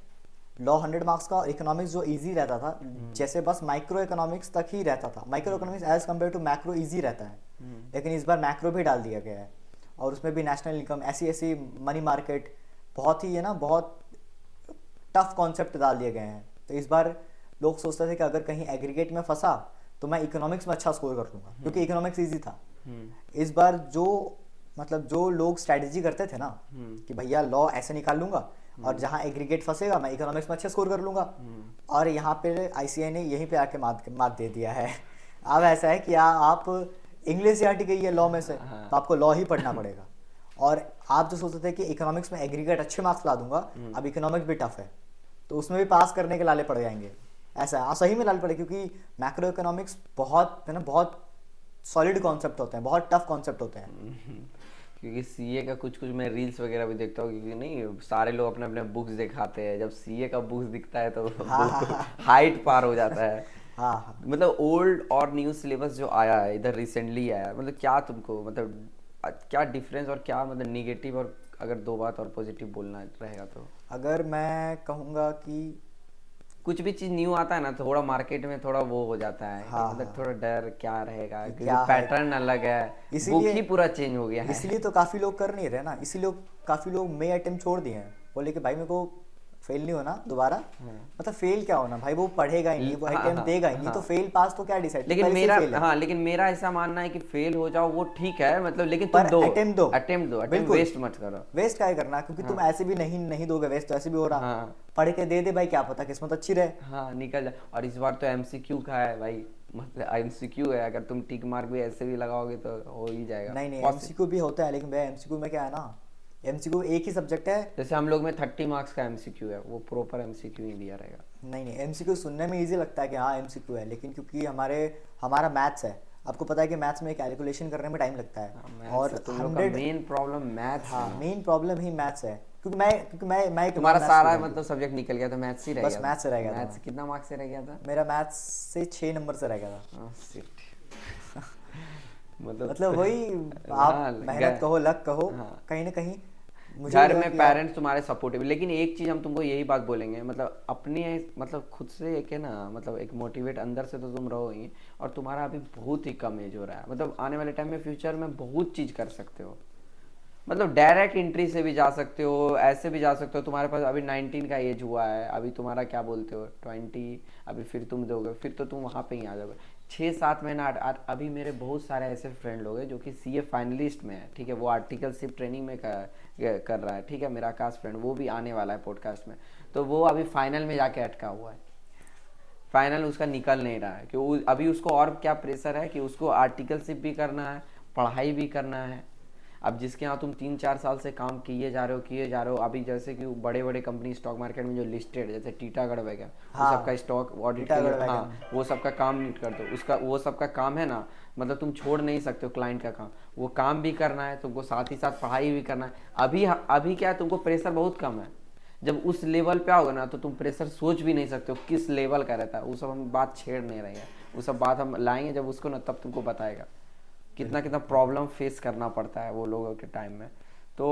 लॉ 100 मार्क्स का। इकोनॉमिक्स जो इजी रहता था, जैसे बस माइक्रो इकोनॉमिक्स तक ही रहता था, micro economics as compare to macro easy रहता है, लेकिन इस बार मैक्रो भी डाल दिया गया है। और उसमें भी नेशनल इनकम, ऐसी मनी मार्केट, बहुत ही है ना, बहुत टफ कॉन्सेप्ट डाल दिए गए हैं। तो इस बार लोग सोचते थे कि अगर कहीं एग्रीगेट में फंसा तो मैं इकोनॉमिक्स में अच्छा स्कोर कर लूँगा, क्योंकि इकोनॉमिक्स इजी था। इस बार जो लोग स्ट्रैटेजी करते थे ना कि भैया लॉ ऐसे निकाल लूंगा और जहाँ एग्रीगेट फंसेगा मैं इकोनॉमिक्स में अच्छे स्कोर कर लूंगा, और यहाँ पे आईसीआई ने यहीं पे आके मात दे दिया है। अब ऐसा है कि आप इंग्लिश से हट गई है लॉ में से, तो आपको लॉ ही पढ़ना पड़ेगा। और आप जो सोचते थे कि इकोनॉमिक्स में एग्रीगेट अच्छे मार्क्स ला दूंगा, अब इकोनॉमिक्स भी टफ है, तो उसमें भी पास करने के लाले पड़ जाएंगे। ऐसा है, सही में लाले पड़े, क्योंकि मैक्रो इकोनॉमिक्स बहुत है ना, बहुत सॉलिड कॉन्सेप्ट होते हैं, बहुत टफ कॉन्सेप्ट होते हैं। क्योंकि सीए का कुछ मैं रील्स वगैरह भी देखता हूँ, क्योंकि नहीं सारे लोग अपने अपने बुक्स दिखाते हैं, जब सीए का बुक्स दिखता है तो हाइट पार हो जाता है। मतलब ओल्ड और न्यू सिलेबस जो आया है इधर रिसेंटली आया, मतलब क्या तुमको मतलब क्या डिफरेंस और क्या मतलब निगेटिव, और अगर 2 बात और पॉजिटिव बोलना रहेगा तो? अगर मैं कहूँगा कि कुछ भी चीज न्यू आता है ना, थोड़ा मार्केट में थोड़ा वो हो जाता है, मतलब थोड़ा डर क्या रहेगा, क्योंकि पैटर्न अलग है, बुक ही पूरा चेंज हो गया है। इसलिए तो काफी लोग कर नहीं रहे ना, इसीलिए काफी लोग मई अटेम्प्ट छोड़ दिए हैं, बोले कि भाई मेरे को फेल नहीं होना दोबारा। मतलब फेल क्या होना भाई, वो पढ़ेगा ही नहीं, वो अटेम्प्ट देगा ही नहीं, तो फेल पास तो क्या डिसाइड। लेकिन मेरा ऐसा मानना है कि फेल हो जाओ वो ठीक है, मतलब लेकिन तुम अटेम्प्ट दो, वेस्ट मत करो। वेस्ट क्या करना, क्योंकि तुम ऐसे भी नहीं दोगे, वेस्ट तो ऐसे भी हो रहा। पढ़ के दे भाई, क्या पता किस्मत अच्छी रहे, हाँ निकल जाए। और इस बार तो एमसीक्यू का है भाई, मतलब एमसीक्यू है, अगर तुम टिक मार्क भी ऐसे भी लगाओगे तो हो ही जाएगा। नहीं एमसीक्यू भी होता है, लेकिन भाई एमसीक्यू में क्या है ना, एमसीक्यू एक ही सब्जेक्ट है। जैसे हम लोग में 30 मार्क्स का एमसीक्यू है, वो प्रॉपर एमसीक्यू ही दिया रहेगा। नहीं एमसीक्यू सुनने में इजी लगता है कि हाँ एमसीक्यू है, लेकिन क्योंकि हमारा मैथ्स है, आपको पता है कि मैथ्स में कैलकुलेशन करने में टाइम लगता है। और मेन प्रॉब्लम मैथ्स, हाँ मेन प्रॉब्लम ही मैथ्स है, क्योंकि मैं तुम्हारा सारा मतलब सब्जेक्ट निकल गया था, मैथ्स ही रह गया, बस मैथ्स से रह गया था। मैथ्स कितना मार्क्स से रह गया था? मेरा मैथ्स से 6 नंबर से रह गया था। मतलब वही, आप मेहनत कहो, लक कहो, कहीं ना कहीं मुझे घर लगा में कि यार- पेरेंट्स तुम्हारे सपोर्टिव, लेकिन एक चीज हम तुमको यही बात बोलेंगे, मतलब अपने मतलब खुद से एक है ना, मतलब एक मोटिवेट अंदर से तो तुम रहो ही, और तुम्हारा अभी बहुत ही कम एज हो रहा है, मतलब आने वाले टाइम में फ्यूचर में बहुत चीज कर सकते हो, मतलब डायरेक्ट एंट्री से भी जा सकते हो, ऐसे भी जा सकते हो, तुम्हारे पास अभी 19 का एज हुआ है, अभी तुम्हारा क्या बोलते हो 20, अभी फिर तुम दोगे, फिर तो तुम वहाँ पे ही आ जाओगे 6-7 महीना 8। अभी मेरे बहुत सारे ऐसे फ्रेंड लोग हैं जो कि सीए फाइनलिस्ट में है, ठीक है, वो आर्टिकलशिप ट्रेनिंग में कर रहा है, ठीक है, मेरा खास फ्रेंड वो भी आने वाला है पॉडकास्ट में, तो वो अभी फाइनल में जाके अटका हुआ है, फाइनल उसका निकल नहीं रहा है, कि अभी उसको और क्या प्रेशर है कि उसको आर्टिकलशिप भी करना है, पढ़ाई भी करना है। अब जिसके यहाँ तुम 3-4 साल से काम किए जा रहे हो, अभी जैसे कि बड़े बड़े कंपनी स्टॉक मार्केट में जो लिस्टेड, जैसे टीटागढ़ वगैरह, वो हाँ, सबका स्टॉक ऑडिट के टीटागढ़ लिए, हाँ वैगन। वो सबका काम नीट कर दो, उसका वो सबका काम है ना, मतलब तुम छोड़ नहीं सकते हो क्लाइंट का काम, वो काम भी करना है तुमको, साथ ही साथ पढ़ाई भी करना है। अभी अभी क्या है, तुमको प्रेशर बहुत कम है, जब उस लेवल पे आओगे ना तो तुम प्रेशर सोच भी नहीं सकते हो किस लेवल का रहता है, वो सब हम बात छेड़ नहीं रहे हैं, वो सब बात हम लाएंगे जब उसको ना, तब तुमको बताएगा कितना कितना प्रॉब्लम फेस करना पड़ता है वो लोगों के टाइम में। तो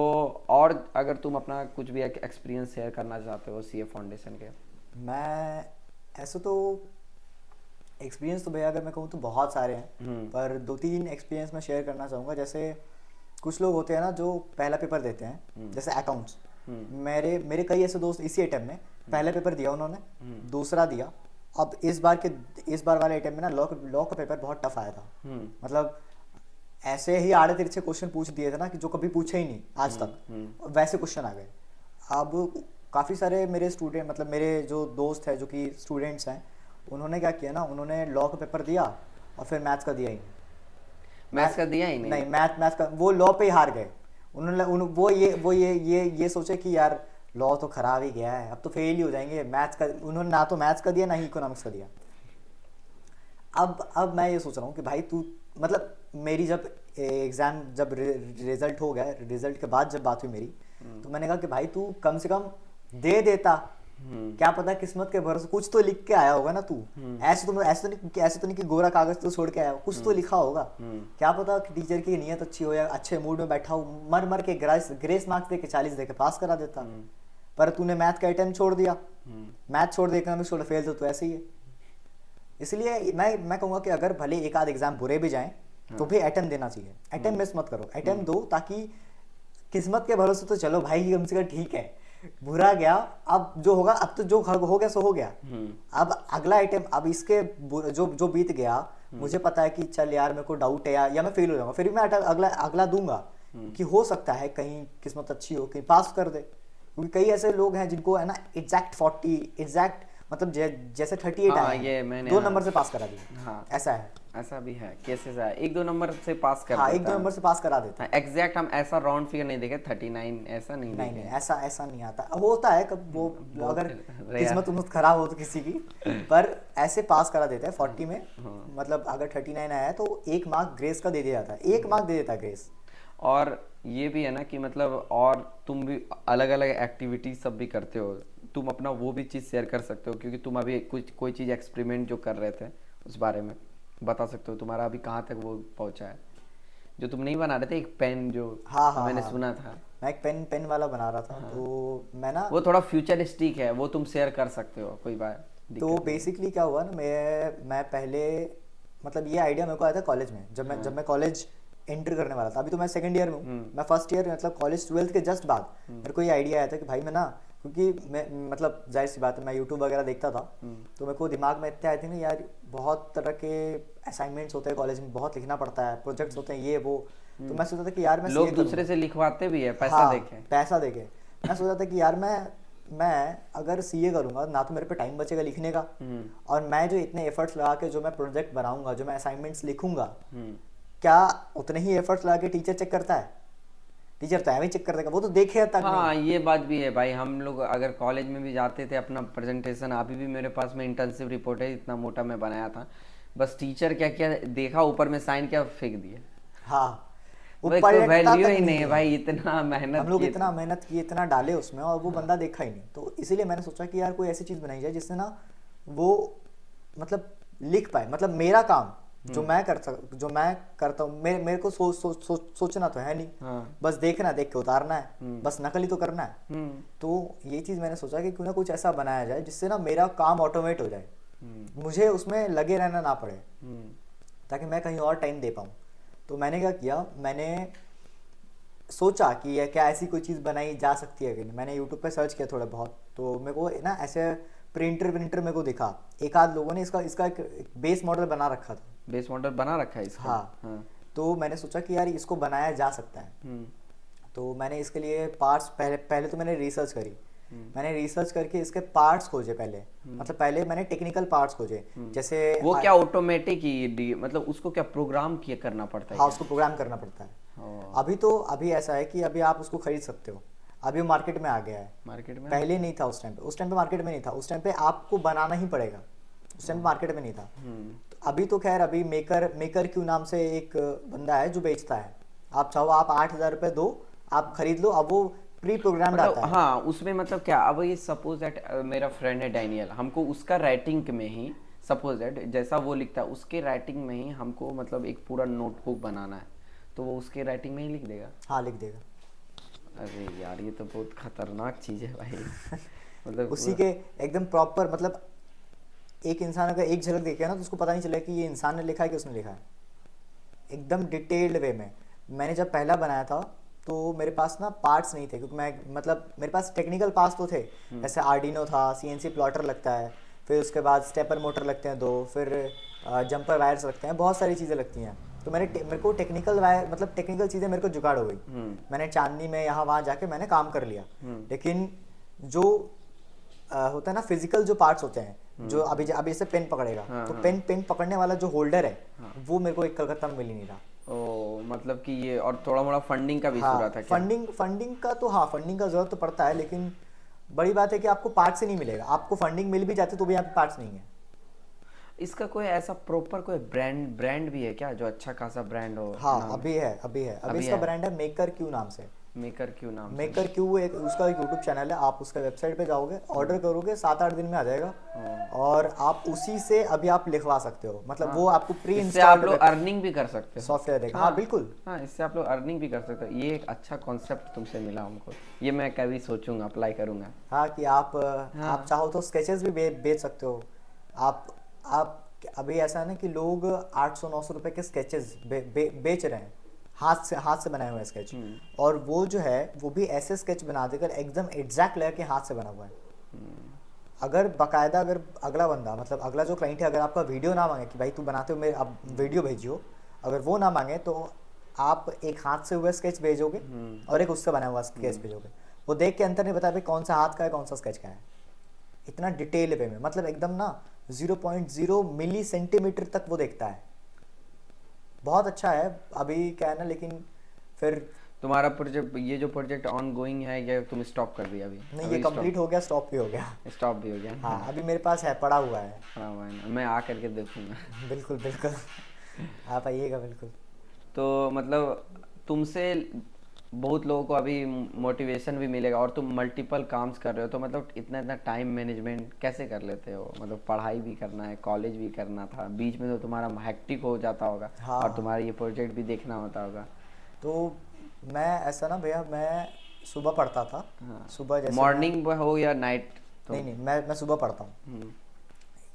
और अगर तुम अपना कुछ भी एक्सपीरियंस शेयर करना चाहते हो सीए फाउंडेशन के। मैं ऐसे तो एक्सपीरियंस तो भैया अगर मैं कहूँ तो बहुत सारे हैं, पर 2-3 एक्सपीरियंस मैं शेयर करना चाहूँगा। जैसे कुछ लोग होते हैं ना जो पहला पेपर देते हैं, जैसे अकाउंट्स, मेरे मेरे कई ऐसे दोस्त इसी अटेम्प्ट में पहला पेपर दिया उन्होंने, दूसरा दिया, अब इस बार वाले अटेम्प्ट में ना लॉ का पेपर बहुत टफ आया था, मतलब ऐसे ही आड़े तिरछे क्वेश्चन पूछ दिए थे ना कि जो कभी पूछे ही नहीं आज तक, वैसे क्वेश्चन आ गए। अब काफ़ी सारे मेरे स्टूडेंट, मतलब मेरे जो दोस्त हैं जो कि स्टूडेंट्स हैं, उन्होंने क्या किया ना, उन्होंने लॉ का पेपर दिया और फिर मैथ्स का दिया ही नहीं। मैथ्स का दिया ही नहीं? मैथ का वो लॉ पे ही हार गए। वो ये सोचे कि यार लॉ तो खराब ही गया है, अब तो फेल ही हो जाएंगे। मैथ्स का उन्होंने ना तो मैथ्स का दिया ना ही इकोनॉमिक्स का दिया। अब मैं ये सोच रहा हूँ कि भाई तू, मतलब मेरी जब एग्जाम, जब रिजल्ट हो गया, रिजल्ट के बाद जब बात हुई मेरी, तो मैंने कहा कि भाई तू कम से कम दे देता, क्या पता किस्मत के भरोसे कुछ तो लिख के आया होगा ना तू, ऐसे तो नहीं कि गोरा कागज तो छोड़ के आया हो, कुछ तो लिखा होगा। क्या पता कि टीचर की नीयत अच्छी हो या अच्छे मूड में बैठा हो, मर मर के ग्रेस मार्क्स दे के 40 दे के पास करा देता, पर तूने मैथ का अटेम्प्ट छोड़ दिया, मैथ छोड़ दे, इकोनॉमिक्स छोड़, फेल तो ऐसे ही है। इसलिए मैं कहूँगा कि अगर भले एक आध एग्जाम बुरे भी जाएं तो भी अटेम्प्ट देना चाहिए, अटेम्प्ट मिस मत करो, अटेम्प्ट दो, ताकि किस्मत के भरोसे तो चलो भाई कम से कम ठीक है, बुरा गया, अब जो होगा, अब तो जो हो गया सो हो गया, अब अगला अटेम्प्ट, अब इसके जो बीत गया, मुझे पता है कि चल यार मेरे को डाउट है या मैं फेल हो जाऊंगा, फिर भी मैं अगला दूंगा कि हो सकता है कहीं किस्मत अच्छी हो, कहीं पास कर दे। क्योंकि कई ऐसे लोग हैं जिनको है ना एग्जैक्ट 40 एग्जैक्ट, मतलब जैसे 38 हाँ, आए ये मैंने 2 नंबर से पास करा दिए। हाँ, ऐसा है, ऐसा भी है, केसेस है 1-2 नंबर से पास कर हाँ, देता 1-2 है। नंबर से पास करा देते हाँ, एग्जैक्ट हम ऐसा राउंड फिगर नहीं देखे 39 ऐसा नहीं नहीं देखे। ऐसा नहीं आता, होता है कब वो, बहुत अगर rare। किस्मत उम्मत खराब हो तो किसी की, पर ऐसे पास करा देते हैं 40 में, मतलब अगर 39 आया है तो 1 मार्क ग्रेस का दे दिया जाता है, 1 मार्क दे देता है ग्रेस। और ये भी है ना कि मतलब, और तुम भी अलग अलग एक्टिविटीज सब भी करते हो, तुम अपना वो भी चीज़ शेयर कर सकते हो, क्योंकि तुम अभी कोई चीज़ एक्सपेरिमेंट जो कर रहे थे उस बारे में बता सकते हो, तुम्हारा अभी कहाँ तक वो पहुँचा है, जो तुम नहीं बना रहे थे, एक पेन जो मैंने सुना था। मैं एक पेन वाला बना रहा था, तो मैं ना, वो थोड़ा फ्यूचरिस्टिक है, वो तुम शेयर कर सकते हो, कोई बात तो बेसिकली क्या हुआ ना, मैं पहले, मतलब ये आइडिया मेरे को आया था कॉलेज में, जब मैं कॉलेज एंटर करने वाला था। अभी तो मैं सेकंड ईयर में हूँ, मैं फर्स्ट ईयर, मतलब कॉलेज 12th के जस्ट बाद मेरे को ये आइडिया आया था कि भाई मैं ना, क्योंकि मैं, मतलब जाहिर सी बात है मैं यूट्यूब वगैरह देखता था, तो मेरे को दिमाग में इतने आए थे ना यार, बहुत तरह के असाइनमेंट्स होते हैं कॉलेज में, बहुत लिखना पड़ता है, प्रोजेक्ट्स होते हैं, ये वो, तो मैं सोचा था कि यार मैं लोग दूसरे से लिखवाते भी है पैसा हाँ, देके, पैसा देके। मैं सोचा था कि यार मैं अगर सीए करूंगा ना तो मेरे पे टाइम बचेगा लिखने का, और मैं जो इतने एफर्ट्स लगा के जो मैं प्रोजेक्ट बनाऊंगा, जो मैं असाइनमेंट्स लिखूंगा, क्या उतने ही एफर्ट्स लगा के टीचर चेक करता है? टीचर तो एवं चेक कर देगा, वो तो देखे तक हाँ नहीं। ये बात भी है भाई, हम लोग अगर कॉलेज में भी जाते थे अपना प्रेजेंटेशन, अभी भी मेरे पास में इंटर्नशिप रिपोर्ट है, इतना मोटा मैं बनाया था, बस टीचर क्या क्या देखा, ऊपर में साइन क्या फेंक दिए। हाँ, वो कोई वैल्यू ही नहीं है भाई, इतना मेहनत हम लोग इतना मेहनत किए, इतना डाले उसमें, और वो बंदा देखा ही नहीं। तो इसीलिए मैंने सोचा कि यार कोई ऐसी चीज़ बनाई जाए जिससे ना वो, मतलब लिख पाए, मतलब मेरा काम जो मैं करता हूँ, मेरे को सोचना तो है नहीं। हाँ। बस देखना, देख के उतारना है, बस नकल ही तो करना है। तो ये चीज़ मैंने सोचा कि क्यों ना कुछ ऐसा बनाया जाए जिससे ना मेरा काम ऑटोमेट हो जाए, मुझे उसमें लगे रहना ना पड़े, ताकि मैं कहीं और टाइम दे पाऊँ। तो मैंने क्या किया, मैंने सोचा कि ये क्या ऐसी कोई चीज़ बनाई जा सकती है कि नहीं। मैंने यूट्यूब पे सर्च किया थोड़ा बहुत, तो मेरे को ना ऐसे प्रिंटर मेरे को दिखा, एक आध लोगों ने इसका एक बेस मॉडल बना रखा था। बेस मॉडल बना रखा है इसका? हाँ। तो मैंने सोचा कि यार इसको बनाया जा सकता है। तो मैंने इसके लिए पार्ट्स पहले तो मैंने रिसर्च करी। मैंने रिसर्च करके इसके पार्ट्स खोजे पहले, मतलब पहले मैंने टेक्निकल पार्ट्स खोजे। जैसे वो क्या ऑटोमेटिक ही, मतलब उसको क्या प्रोग्राम किया करना पड़ता है? हाँ, उसको प्रोग्राम करना पड़ता है। अभी ऐसा है कि अभी आप उसको खरीद सकते हो, अभी मार्केट में आ गया है। मार्केट में पहले नहीं था, उस टाइम पे मार्केट में नहीं था, उस टाइम पे आपको बनाना ही पड़ेगा, उस टाइम पे मार्केट में नहीं था। तो अभी तो खैर, अभी मेकर क्यू नाम से एक बंदा है जो बेचता है। आप चाहो आप 8,000 रुपये दो, आप खरीद लो। अब वो प्री प्रोग्राम्ड आता है। हाँ, उसमें मतलब क्या, अब ये सपोज दैट मेरा फ्रेंड है डैनियल, हमको उसका राइटिंग में ही, सपोज दैट जैसा वो लिखता है उसके राइटिंग में ही हमको मतलब एक पूरा नोटबुक बनाना है, तो वो उसके राइटिंग में ही लिख देगा? हाँ, लिख देगा। अरे यार, ये तो बहुत खतरनाक चीज़ है भाई। मतलब उसी के एकदम प्रॉपर, मतलब एक इंसान अगर एक झलक देखेगा ना तो उसको पता नहीं चलेगा कि ये इंसान ने लिखा है कि उसने लिखा है, एकदम डिटेल्ड वे में। मैंने जब पहला बनाया था तो मेरे पास ना पार्ट्स नहीं थे, क्योंकि मैं मतलब मेरे पास टेक्निकल पार्ट्स तो थे, जैसे आर्डिनो था, सीएनसी प्लॉटर लगता है, फिर उसके बाद स्टेपर मोटर लगते हैं 2, फिर जंपर वायर्स लगते हैं, बहुत सारी चीज़ें लगती हैं। तो मेरे को टेक्निकल वायर, मतलब टेक्निकल चीज़ें मेरे को जुगाड़ हो गई। मैंने चांदनी में यहाँ वहाँ जाके मैंने काम कर लिया। लेकिन जो होता है ना, फिजिकल जो पार्ट्स होते हैं, जो अभी जैसे पेन पकड़ेगा, तो पेन पकड़ने वाला जो होल्डर है, वो मेरे को एक कलकत्ता में मिल ही नहीं रहा। ओ, मतलब कि ये, और थोड़ा मोड़ा फंडिंग का भी हाँ, जरूरत है क्या? फंडिंग का तो, हाँ, फंडिंग का जरूरत तो पड़ता है, लेकिन बड़ी बात है कि आपको पार्ट्स ही नहीं मिलेगा। आपको फंडिंग मिल भी जाती तो भी यहाँ पे पार्ट्स नहीं है। इसका कोई ऐसा प्रॉपर कोई ब्रांड भी है क्या, जो अच्छा खासा ब्रांड हो? हाँ, अभी इसका ब्रांड है मेकर क्यू नाम से। मेकर क्यू नाम से? मेकर क्यू उसका एक यूट्यूब चैनल है। आप उसका वेबसाइट पे जाओगे, ऑर्डर करोगे, 7-8 दिन में आ जाएगा, और आप उसी से अभी आप लिखवा सकते हो। मतलब वो आपको प्री इंस्टॉल, आप लोग अर्निंग भी कर सकते हो, सॉफ्टवेयर देगा। हाँ, बिल्कुल। हाँ, इससे आप लोग अर्निंग भी कर सकते हो। ये एक अच्छा कॉन्सेप्ट तुमसे मिला हमको, ये मैं कभी सोचूंगा, अप्लाई करूंगा। हाँ, कि आप चाहो तो स्केचेस भी बेच सकते हो। आप अभी ऐसा है ना कि लोग 800-900 रुपए के स्केचेस बेच रहे हैं, हाथ से बनाए हुए स्केच। और वो जो है वो भी ऐसे स्केच बना देकर एकदम एग्जैक्ट लगा के हाथ से बना हुआ है। अगर बाकायदा, अगर अगला बंदा, मतलब अगला जो क्लाइंट है, अगर आपका वीडियो ना मांगे कि भाई तू बनाते हो, मेरे आप वीडियो भेजियो, अगर वो ना मांगे तो आप एक हाथ से हुआ स्केच भेजोगे और एक उससे बना हुआ स्केच भेजोगे। वो देख के अंतर नहीं बता भाई कौन सा हाथ का है, कौन सा स्केच का है। इतना डिटेल वे में, मतलब एकदम ना 0.0 मिली सेंटीमीटर तक वो देखता है। बहुत अच्छा है। अभी क्या है ना, लेकिन फिर तुम्हारा प्रोजेक्ट, ये जो प्रोजेक्ट ऑन गोइंग है, या तुम स्टॉप कर दिया? अभी नहीं, ये कंप्लीट हो गया, स्टॉप भी हो गया। स्टॉप भी हो गया? हाँ, अभी मेरे पास है, पड़ा हुआ है ना, मैं आ करके देखूंगा। बिल्कुल बिल्कुल, आप आइएगा बिल्कुल। तो मतलब तुमसे बहुत लोगों को अभी मोटिवेशन भी मिलेगा, और तुम मल्टीपल काम्स कर रहे हो, तो मतलब इतना टाइम मैनेजमेंट कैसे कर लेते हो? मतलब पढ़ाई भी करना है, कॉलेज भी करना था, बीच में तो तुम्हारा हेक्टिक हो जाता होगा। हाँ, और तुम्हारा ये प्रोजेक्ट भी देखना होता होगा। तो मैं ऐसा ना भैया, मैं सुबह पढ़ता था। हाँ। सुबह जैसे मॉर्निंग हो या नाइट? तो नहीं, मैं सुबह पढ़ता हूँ।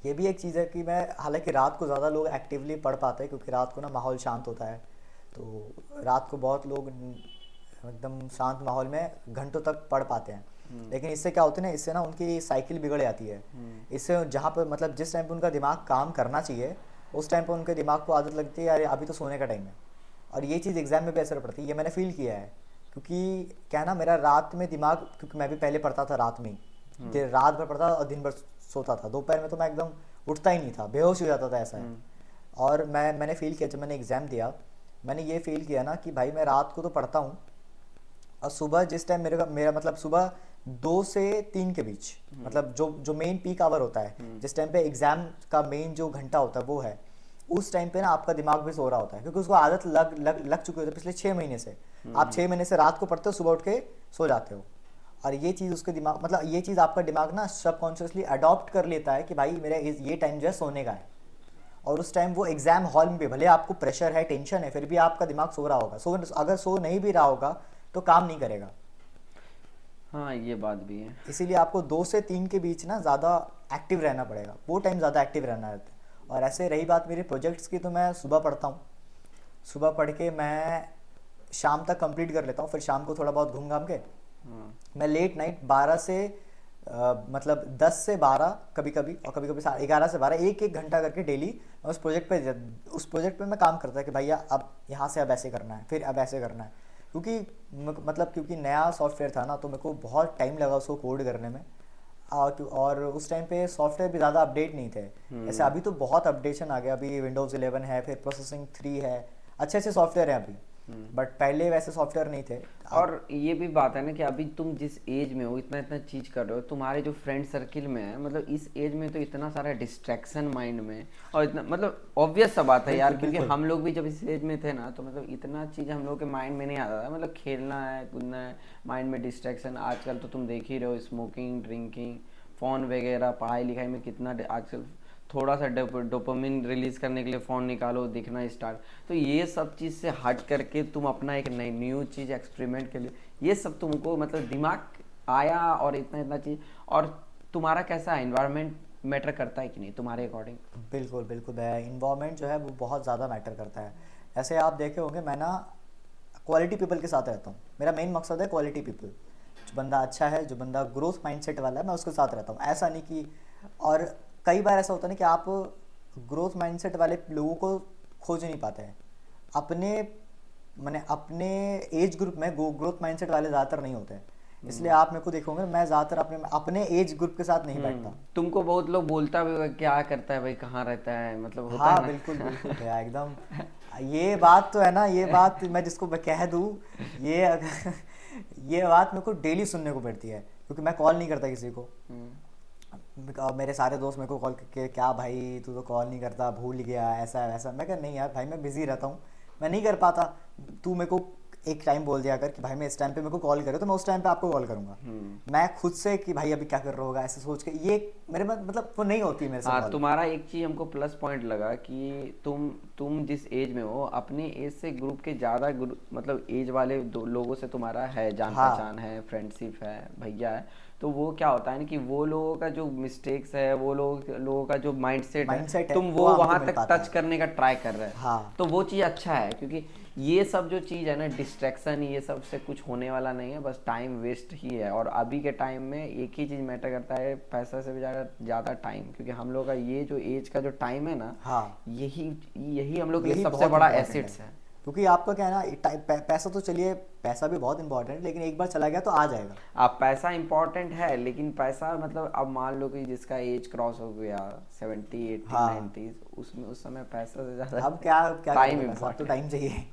ये भी एक चीज़ है कि मैं, हालांकि रात को ज़्यादा लोग एक्टिवली पढ़ पाते हैं, क्योंकि रात को ना माहौल शांत होता है, तो रात को बहुत लोग एकदम शांत माहौल में घंटों तक पढ़ पाते हैं। लेकिन इससे क्या होता है ना, इससे ना उनकी साइकिल बिगड़ जाती है। इससे जहाँ पर, मतलब जिस टाइम पे उनका दिमाग काम करना चाहिए, उस टाइम पे उनके दिमाग को आदत लगती है यार अभी तो सोने का टाइम है। और ये चीज़ एग्जाम में भी असर पड़ती है, ये मैंने फील किया है। क्योंकि क्या है ना, मेरा रात में दिमाग, क्योंकि मैं भी पहले पढ़ता था रात में ही, रात भर पढ़ता था और दिन भर सोता था। दोपहर में तो मैं एकदम उठता ही नहीं था, बेहोश हो जाता था, ऐसा है। और मैंने फील किया, जब मैंने एग्ज़ाम दिया, मैंने ये फील किया ना कि भाई मैं रात को तो पढ़ता हूँ, और सुबह जिस टाइम मेरा मतलब सुबह 2 से 3 के बीच, मतलब जो मेन पीक आवर होता है, जिस टाइम पे एग्जाम का मेन जो घंटा होता है वो है, उस टाइम पे ना आपका दिमाग भी सो रहा होता है, क्योंकि उसको आदत लग चुकी होती है पिछले 6 महीने से। आप 6 महीने से रात को पढ़ते हो, सुबह उठ के सो जाते हो, और ये चीज़ उसके दिमाग, मतलब ये चीज़ आपका दिमाग ना सबकॉन्शियसली अडॉप्ट कर लेता है कि भाई मेरा ये टाइम जो है सोने का है। और उस टाइम वो एग्जाम हॉल में भी भले आपको प्रेशर है, टेंशन है, फिर भी आपका दिमाग सो रहा होगा। अगर सो नहीं भी रहा होगा तो काम नहीं करेगा। हाँ ये बात भी है। इसीलिए आपको 2 से 3 के बीच ना ज़्यादा एक्टिव रहना पड़ेगा, वो टाइम ज़्यादा एक्टिव रहना रहता है। और ऐसे रही बात मेरे प्रोजेक्ट्स की, तो मैं सुबह पढ़ता हूँ, सुबह पढ़ के मैं शाम तक कंप्लीट कर लेता हूँ, फिर शाम को थोड़ा बहुत घूम घाम के मैं लेट नाइट 12 से मतलब 10 से 12 कभी कभी, और कभी कभी 11 से 12 एक घंटा करके डेली मैं उस प्रोजेक्ट पे मैं काम करता है कि भैया अब यहाँ से अब ऐसे करना है, फिर अब ऐसे करना है। क्योंकि मतलब क्योंकि नया सॉफ्टवेयर था ना, तो मेरे को बहुत टाइम लगा उसको कोड करने में। और उस टाइम पे सॉफ्टवेयर भी ज़्यादा अपडेट नहीं थे। ऐसे अभी तो बहुत अपडेशन आ गया, अभी विंडोज़ 11 है, फिर प्रोसेसिंग 3 है, अच्छे अच्छे सॉफ्टवेयर हैं अभी, बट पहले वैसे सॉफ्टवेयर नहीं थे। और ये भी बात है ना कि अभी तुम जिस एज में हो, इतना इतना चीज कर रहे हो, तुम्हारे जो फ्रेंड सर्किल में है, मतलब इस एज में तो इतना सारा डिस्ट्रैक्शन माइंड में, और इतना मतलब ऑब्वियस सा बात है यार, क्योंकि हम लोग भी जब इस एज में थे ना, तो मतलब इतना चीज हम लोग के माइंड में नहीं आता था। मतलब खेलना है, कूदना है, माइंड में डिस्ट्रैक्शन। आजकल तो तुम देख ही रहे हो, स्मोकिंग, ड्रिंकिंग, फोन वगैरह, पढ़ाई लिखाई में कितना आजकल थोड़ा सा डोपामिन रिलीज करने के लिए फ़ोन निकालो, दिखना स्टार्ट। तो ये सब चीज़ से हट करके तुम अपना एक नई न्यू चीज़ एक्सपेरिमेंट के लिए, ये सब तुमको मतलब दिमाग आया, और इतना इतना चीज़। और तुम्हारा कैसा एनवायरनमेंट मैटर करता है कि नहीं तुम्हारे अकॉर्डिंग? बिल्कुल बिल्कुल भैया, इन्वायरमेंट जो है वो बहुत ज़्यादा मैटर करता है। ऐसे आप देखे होंगे, मैं ना क्वालिटी पीपल के साथ रहता हूँ। मेरा मेन मकसद है क्वालिटी पीपल, जो बंदा अच्छा है, जो बंदा ग्रोथ माइंडसेट वाला है, मैं उसके साथ रहता हूँ। ऐसा नहीं कि, और कई बार ऐसा होता है ना कि आप ग्रोथ माइंडसेट वाले लोगों को खोज नहीं पाते हैं। अपने एज ग्रुप में ग्रोथ माइंडसेट वाले ज़्यादातर नहीं होते हैं, इसलिए आप मेरे को देखोगे मैं ज़्यादातर अपने एज ग्रुप के साथ नहीं बैठता। तुमको बहुत लोग बोलता भी होगा, क्या करता है भाई, कहाँ रहता है, मतलब होता है हाँ ना? बिल्कुल बिल्कुल भैया, एकदम ये बात तो है ना, ये बात मैं जिसको मैं कह दूँ, ये ये बात मेरे को डेली सुनने को पड़ती है, क्योंकि मैं कॉल नहीं करता किसी को। मेरे सारे दोस्त मेरे को कॉल करके, क्या भाई तू तो कॉल नहीं करता, भूल गया, ऐसा वैसा। मैं कहा नहीं यार भाई, मैं बिजी रहता हूँ, मैं नहीं कर पाता। तू मेरे को एक टाइम बोल दिया कर कि भाई मैं इस टाइम पे मेरे को कॉल करे, तो मैं उस टाइम पे आपको कॉल करूंगा। मैं खुद से कि भाई अभी क्या कर रहा होगा ऐसे सोच के, ये मेरे मतलब वो नहीं होती मेरे से। हाँ, तुम्हारा एक चीज हमको प्लस पॉइंट लगा कि तुम जिस एज में हो, अपने एज से ग्रुप के ज्यादा मतलब एज वाले लोगों से तुम्हारा है जान पहचान है, फ्रेंडशिप है, भैया है। तो वो क्या होता है ना कि वो लोगों का जो मिस्टेक्स है, वो लोगों का जो माइंडसेट है, तुम वो वहां तक टच करने का ट्राई कर रहे हैं। हाँ। तो वो चीज़ अच्छा है, क्योंकि ये सब जो चीज़ है ना, डिस्ट्रैक्शन, ये सब से कुछ होने वाला नहीं है, बस टाइम वेस्ट ही है। और अभी के टाइम में एक ही चीज़ मैटर करता है, पैसा से भी ज़्यादा टाइम, क्योंकि हम लोग का ये जो एज का जो टाइम है ना, हाँ, यही हम लोग के लिए सबसे बड़ा एसेट्स है। क्योंकि आपका क्या है ना, पैसा तो चलिए, पैसा भी बहुत इंपॉर्टेंट है, लेकिन एक बार चला गया तो आ जाएगा। अब पैसा इंपॉर्टेंट है, लेकिन पैसा मतलब अब मान लो कि जिसका एज क्रॉस हो गया 70, 80, हाँ। 90, उसमें उस समय पैसा से ज़्यादा अब क्या टाइम इम्पोर्टेंट, तो टाइम चाहिए।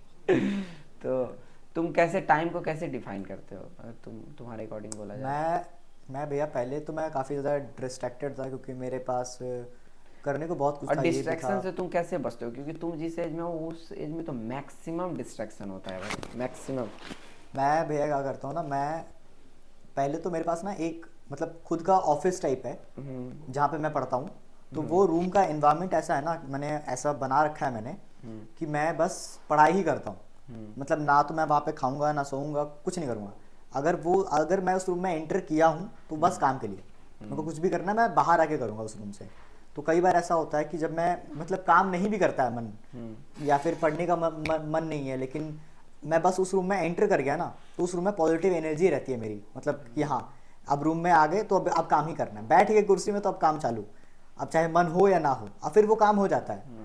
तो तुम कैसे टाइम को कैसे डिफाइन करते हो, अगर तुम्हारे अकॉर्डिंग बोला जाए? मैं भैया पहले तो मैं काफ़ी ज़्यादा डिस्ट्रैक्टेड था, क्योंकि मेरे पास करने को बहुत कुछ था। और डिस्ट्रैक्शन से तुम कैसे बचते हो? क्योंकि तुम जिस एज में हो, उस एज में तो मैक्सिमम डिस्ट्रैक्शन होता है भाई, मैक्सिमम। मैं भैया क्या करता हूँ ना, मैं पहले तो मेरे पास ना एक मतलब खुद का ऑफिस टाइप है जहाँ पे मैं पढ़ता हूँ। तो वो रूम का एनवायरनमेंट ऐसा है ना, मैंने ऐसा बना रखा है मैंने कि मैं बस पढ़ाई ही करता हूँ। मतलब ना तो मैं वहाँ पे खाऊंगा, ना सोऊंगा, कुछ नहीं करूँगा। अगर मैं उस रूम में एंटर किया हूँ तो बस काम के लिए, मेरे को कुछ भी करना है मैं बाहर आके करूँगा उस रूम से। तो कई बार ऐसा होता है कि जब मैं मतलब काम नहीं भी करता है मन, या फिर पढ़ने का मन नहीं है, लेकिन मैं बस उस रूम में एंटर कर गया ना, तो उस रूम में पॉजिटिव एनर्जी रहती है मेरी। मतलब कि हाँ, अब रूम में आ गए तो अब काम ही करना है, बैठ गए कुर्सी में तो अब काम चालू, अब चाहे मन हो या ना हो, अब फिर वो काम हो जाता है।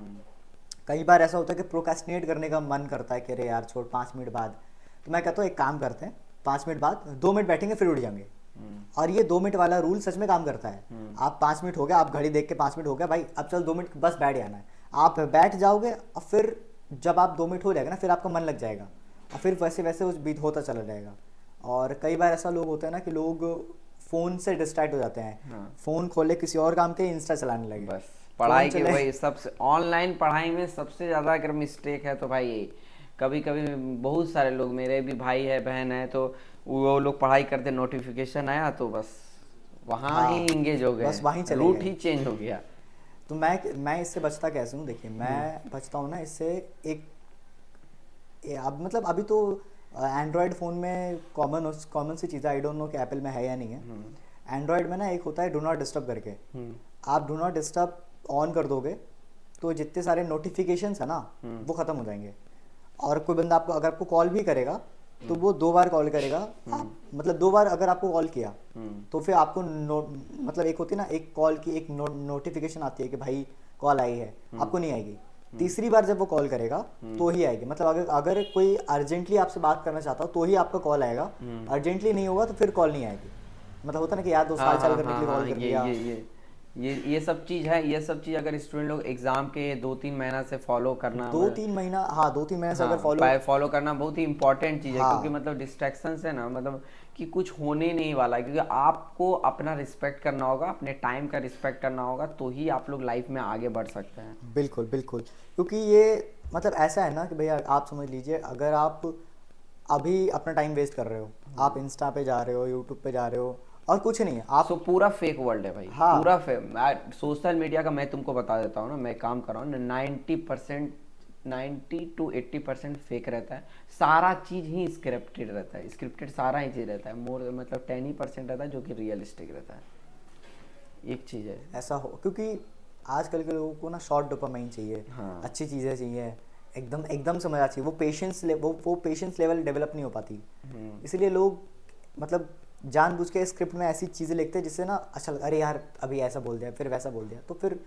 कई बार ऐसा होता है कि प्रोक्रेस्टिनेट करने का मन करता है कि अरे यार छोड़ 5 मिनट बाद, तो मैं कहता हूँ एक काम करते हैं, 5 मिनट बाद 2 मिनट बैठेंगे फिर उठ जाएंगे। और ये 2 मिनट वाला रूल सच में काम करता है। आप 5 मिनट हो गया, आप घड़ी देख के 5 मिनट हो गया भाई, अब चल 2 मिनट बस बैठ जाना है, आप बैठ जाओगे और फिर जब आप 2 मिनट हो जाएगा ना, फिर आपका मन लग जाएगा और फिर वैसे वैसे उस बीत होता चला जाएगा। और कई बार ऐसा लोग होते हैं ना कि लोग फ़ोन से डिस्ट्रैक्ट हो जाते हैं। हाँ। फ़ोन खोले किसी और काम के, इंस्टा चलाने लगे, बस पढ़ाई के भाई सबसे ऑनलाइन पढ़ाई में सबसे ज़्यादा अगर मिस्टेक है तो भाई कभी कभी बहुत सारे लोग, मेरे भी भाई है बहन है, तो वो लोग पढ़ाई करते, नोटिफिकेशन आया तो बस वहाँ ही इंगेज हो गए, बस वहीं चले रूट ही चेंज हो गया। तो मैं इससे बचता कैसे हूँ, देखिए मैं बचता हूँ ना इससे, अब मतलब अभी तो एंड्रॉयड फ़ोन में कॉमन सी चीज़ है, आई डोंट नो कि एप्पल में है या नहीं है। एंड्रॉयड में ना एक होता है डू नॉट डिस्टर्ब करके, आप डू नॉट डिस्टर्ब ऑन कर दोगे तो जितने सारे नोटिफिकेशंस है ना वो ख़त्म हो जाएंगे। और कोई बंदा आपको अगर आपको कॉल भी करेगा तो वो 2 बार कॉल करेगा, मतलब 2 बार अगर आपको कॉल किया तो फिर आपको मतलब एक होती है ना, एक कॉल की एक नोटिफिकेशन आती है कि भाई कॉल आई है, आपको नहीं आएगी। तीसरी बार जब वो कॉल करेगा तो ही आएगी, मतलब अगर कोई अर्जेंटली आपसे बात करना चाहता हो तो ही आपका कॉल आएगा, अर्जेंटली नहीं होगा तो फिर कॉल नहीं आएगी। मतलब होता ना कि यार दोस्त हाल चाल करने के लिए कॉल कर लिया। ये सब चीज़ है, ये सब चीज़ अगर स्टूडेंट लोग एग्जाम के 2-3 महीना से फॉलो करना, 2-3 महीना, हाँ 2-3 महीने से अगर फॉलो करना बहुत ही इंपॉर्टेंट चीज़ है। हाँ। क्योंकि मतलब डिस्ट्रैक्शन से ना मतलब कि कुछ होने नहीं वाला है, क्योंकि आपको अपना रिस्पेक्ट करना होगा, अपने टाइम का रिस्पेक्ट करना होगा, तो ही आप लोग लाइफ में आगे बढ़ सकते हैं। बिल्कुल बिल्कुल, क्योंकि ये मतलब ऐसा है ना कि भैया आप समझ लीजिए, अगर आप अभी अपना टाइम वेस्ट कर रहे हो, आप इंस्टा पे जा रहे हो, यूट्यूब पे जा रहे हो और कुछ नहीं है आप, पूरा फेक वर्ल्ड है भाई। हाँ। पूरा सोशल मीडिया का मैं तुमको बता देता हूँ ना, मैं काम कर रहा हूँ, 90 to 80% फेक रहता है। सारा चीज़ ही स्क्रिप्टेड रहता है, स्क्रिप्टेड सारा ही चीज़ रहता है। मोर मतलब 10% रहता है जो कि रियलिस्टिक रहता है। एक चीज़ है ऐसा हो, क्योंकि आजकल के लोगों को ना शॉर्ट डोपामाइन चाहिए, हाँ। अच्छी चीज़ें चाहिए, एकदम समझ आ चाहिए, वो पेशेंस लेवल डेवलप नहीं हो पाती। इसलिए लोग मतलब जानबूझ के स्क्रिप्ट में ऐसी चीज़ें लिखते हैं जिससे ना अच्छा अरे यार अभी ऐसा बोल दिया, फिर वैसा बोल दिया, तो फिर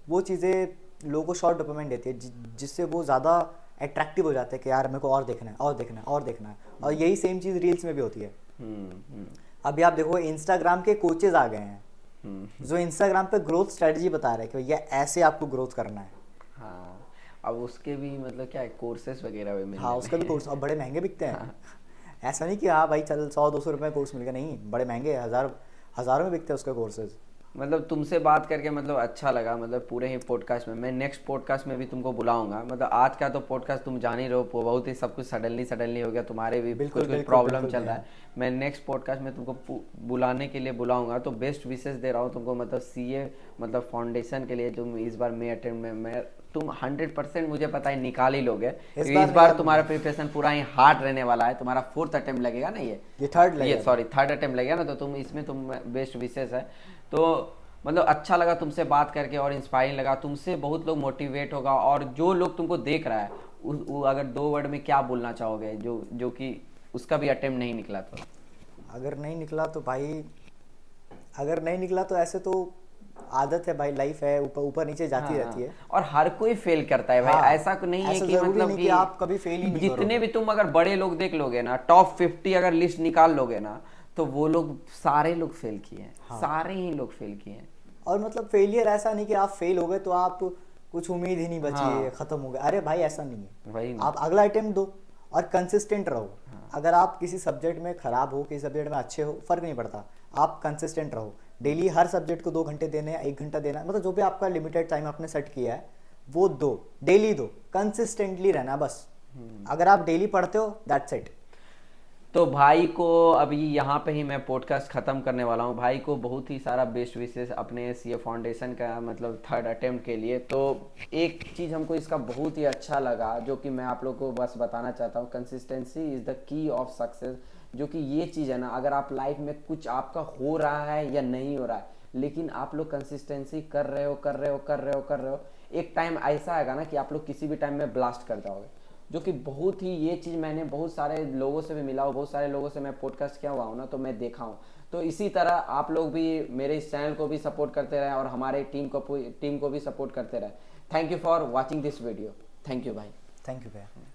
वो चीज़ें लोगों को शॉर्ट डोपामाइन देती है, जिससे वो ज़्यादा अट्रैक्टिव हो जाते हैं कि यार मेरे को और देखना है और देखना है और देखना है। और यही सेम चीज़ रील्स में भी होती है। अभी आप देखो इंस्टाग्राम के कोचेज आ गए हैं जो इंस्टाग्राम पे ग्रोथ स्ट्रेटजी बता रहे हैं कि भैया ऐसे आपको ग्रोथ करना है। हाँ, अब उसके भी मतलब क्या है, कोर्सेस वगैरह भी मिलने हाँ उसका भी कोर्स अब बड़े महंगे बिकते हैं। ऐसा नहीं कि हाँ भाई चल 100-200 रुपये कोर्स मिल गया, नहीं, बड़े महंगे, हज़ारों में बिकते हैं उसके कोर्सेज। मतलब तुमसे बात करके मतलब अच्छा लगा, मतलब पूरे ही पॉडकास्ट में। मैं नेक्स्ट पॉडकास्ट में भी तुमको बुलाऊंगा। मतलब आज का तो पॉडकास्ट तुम जान ही रहो, बहुत ही सब कुछ सडनली हो गया, तुम्हारे भी कुछ प्रॉब्लम चल रहा है। मैं नेक्स्ट पॉडकास्ट में तुमको बुलाने के लिए बुलाऊंगा। तो बेस्ट विशेष दे रहा हूँ तुमको, मतलब सीए मतलब फाउंडेशन के लिए तुम इस बार मे अटेम्प्ट में तुम 100% मुझे पता है निकाल ही लोगे। इस बार तुम्हारा प्रिपरेशन पूरा ही हार्ड रहने वाला है। तुम्हारा 4th अटेम्प्ट लगेगा ना, ये थर्ड अटेम्प्ट लगेगा ना, तो तुम इसमें तुम बेस्ट विशेष है। तो मतलब अच्छा लगा तुमसे बात करके और इंस्पायरिंग लगा। तुमसे बहुत लोग मोटिवेट होगा, और जो लोग तुमको देख रहा है अगर 2 वर्ड में क्या बोलना चाहोगे जो कि उसका भी अटेम्प्ट नहीं निकला? तो अगर नहीं निकला तो भाई, अगर नहीं निकला तो ऐसे तो आदत है भाई, लाइफ है, ऊपर नीचे जाती रहती है और हर कोई फेल करता है भाई। हाँ, ऐसा नहीं है कि मतलब नहीं कि आप कभी फेल ही नहीं जितने करोगे। भी तुम अगर बड़े लोग देख लोगे ना, टॉप 50 अगर लिस्ट निकाल लोगे ना, तो वो लोग सारे लोग फेल किए हैं। हाँ। सारे ही लोग फेल किए हैं। और मतलब फेलियर ऐसा नहीं कि आप फेल हो गए तो आप कुछ उम्मीद ही नहीं बची है, खत्म हो गया, अरे भाई ऐसा नहीं है भाई। आप अगला अटेम्प्ट दो और कंसिस्टेंट रहो। अगर आप किसी सब्जेक्ट में खराब हो, किसी सब्जेक्ट में अच्छे हो, फर्क नहीं पड़ता, आप कंसिस्टेंट रहो। डेली हर सब्जेक्ट को 2 घंटे देने हैं, 1 घंटा देना है, मतलब जो भी आपका लिमिटेड टाइम आपने सेट किया है वो डेली दो, कंसिस्टेंटली रहना बस। अगर आप डेली पढ़ते हो दैट्स इट। तो भाई को अभी यहाँ पे ही मैं पॉडकास्ट ख़त्म करने वाला हूँ। भाई को बहुत ही सारा बेस्ट विशेष अपने सीए फाउंडेशन का मतलब 3rd अटेम्प्ट के लिए। तो एक चीज़ हमको इसका बहुत ही अच्छा लगा जो कि मैं आप लोग को बस बताना चाहता हूँ, consistency is the key of success. जो कि ये चीज़ है ना, अगर आप लाइफ में कुछ आपका हो रहा है या नहीं हो रहा है, लेकिन आप लोग कंसिस्टेंसी कर रहे हो, एक टाइम ऐसा आएगा ना कि आप लोग किसी भी टाइम में ब्लास्ट कर जाओगे। जो कि बहुत ही, ये चीज़ मैंने बहुत सारे लोगों से भी मिला हूँ, बहुत सारे लोगों से मैं पॉडकास्ट किया हुआ हूँ ना, तो मैं देखा हूँ। तो इसी तरह आप लोग भी मेरे इस चैनल को भी सपोर्ट करते रहे और हमारे टीम को भी सपोर्ट करते रहे। Thank you for watching this video. Thank you भाई। थैंक यू भाई।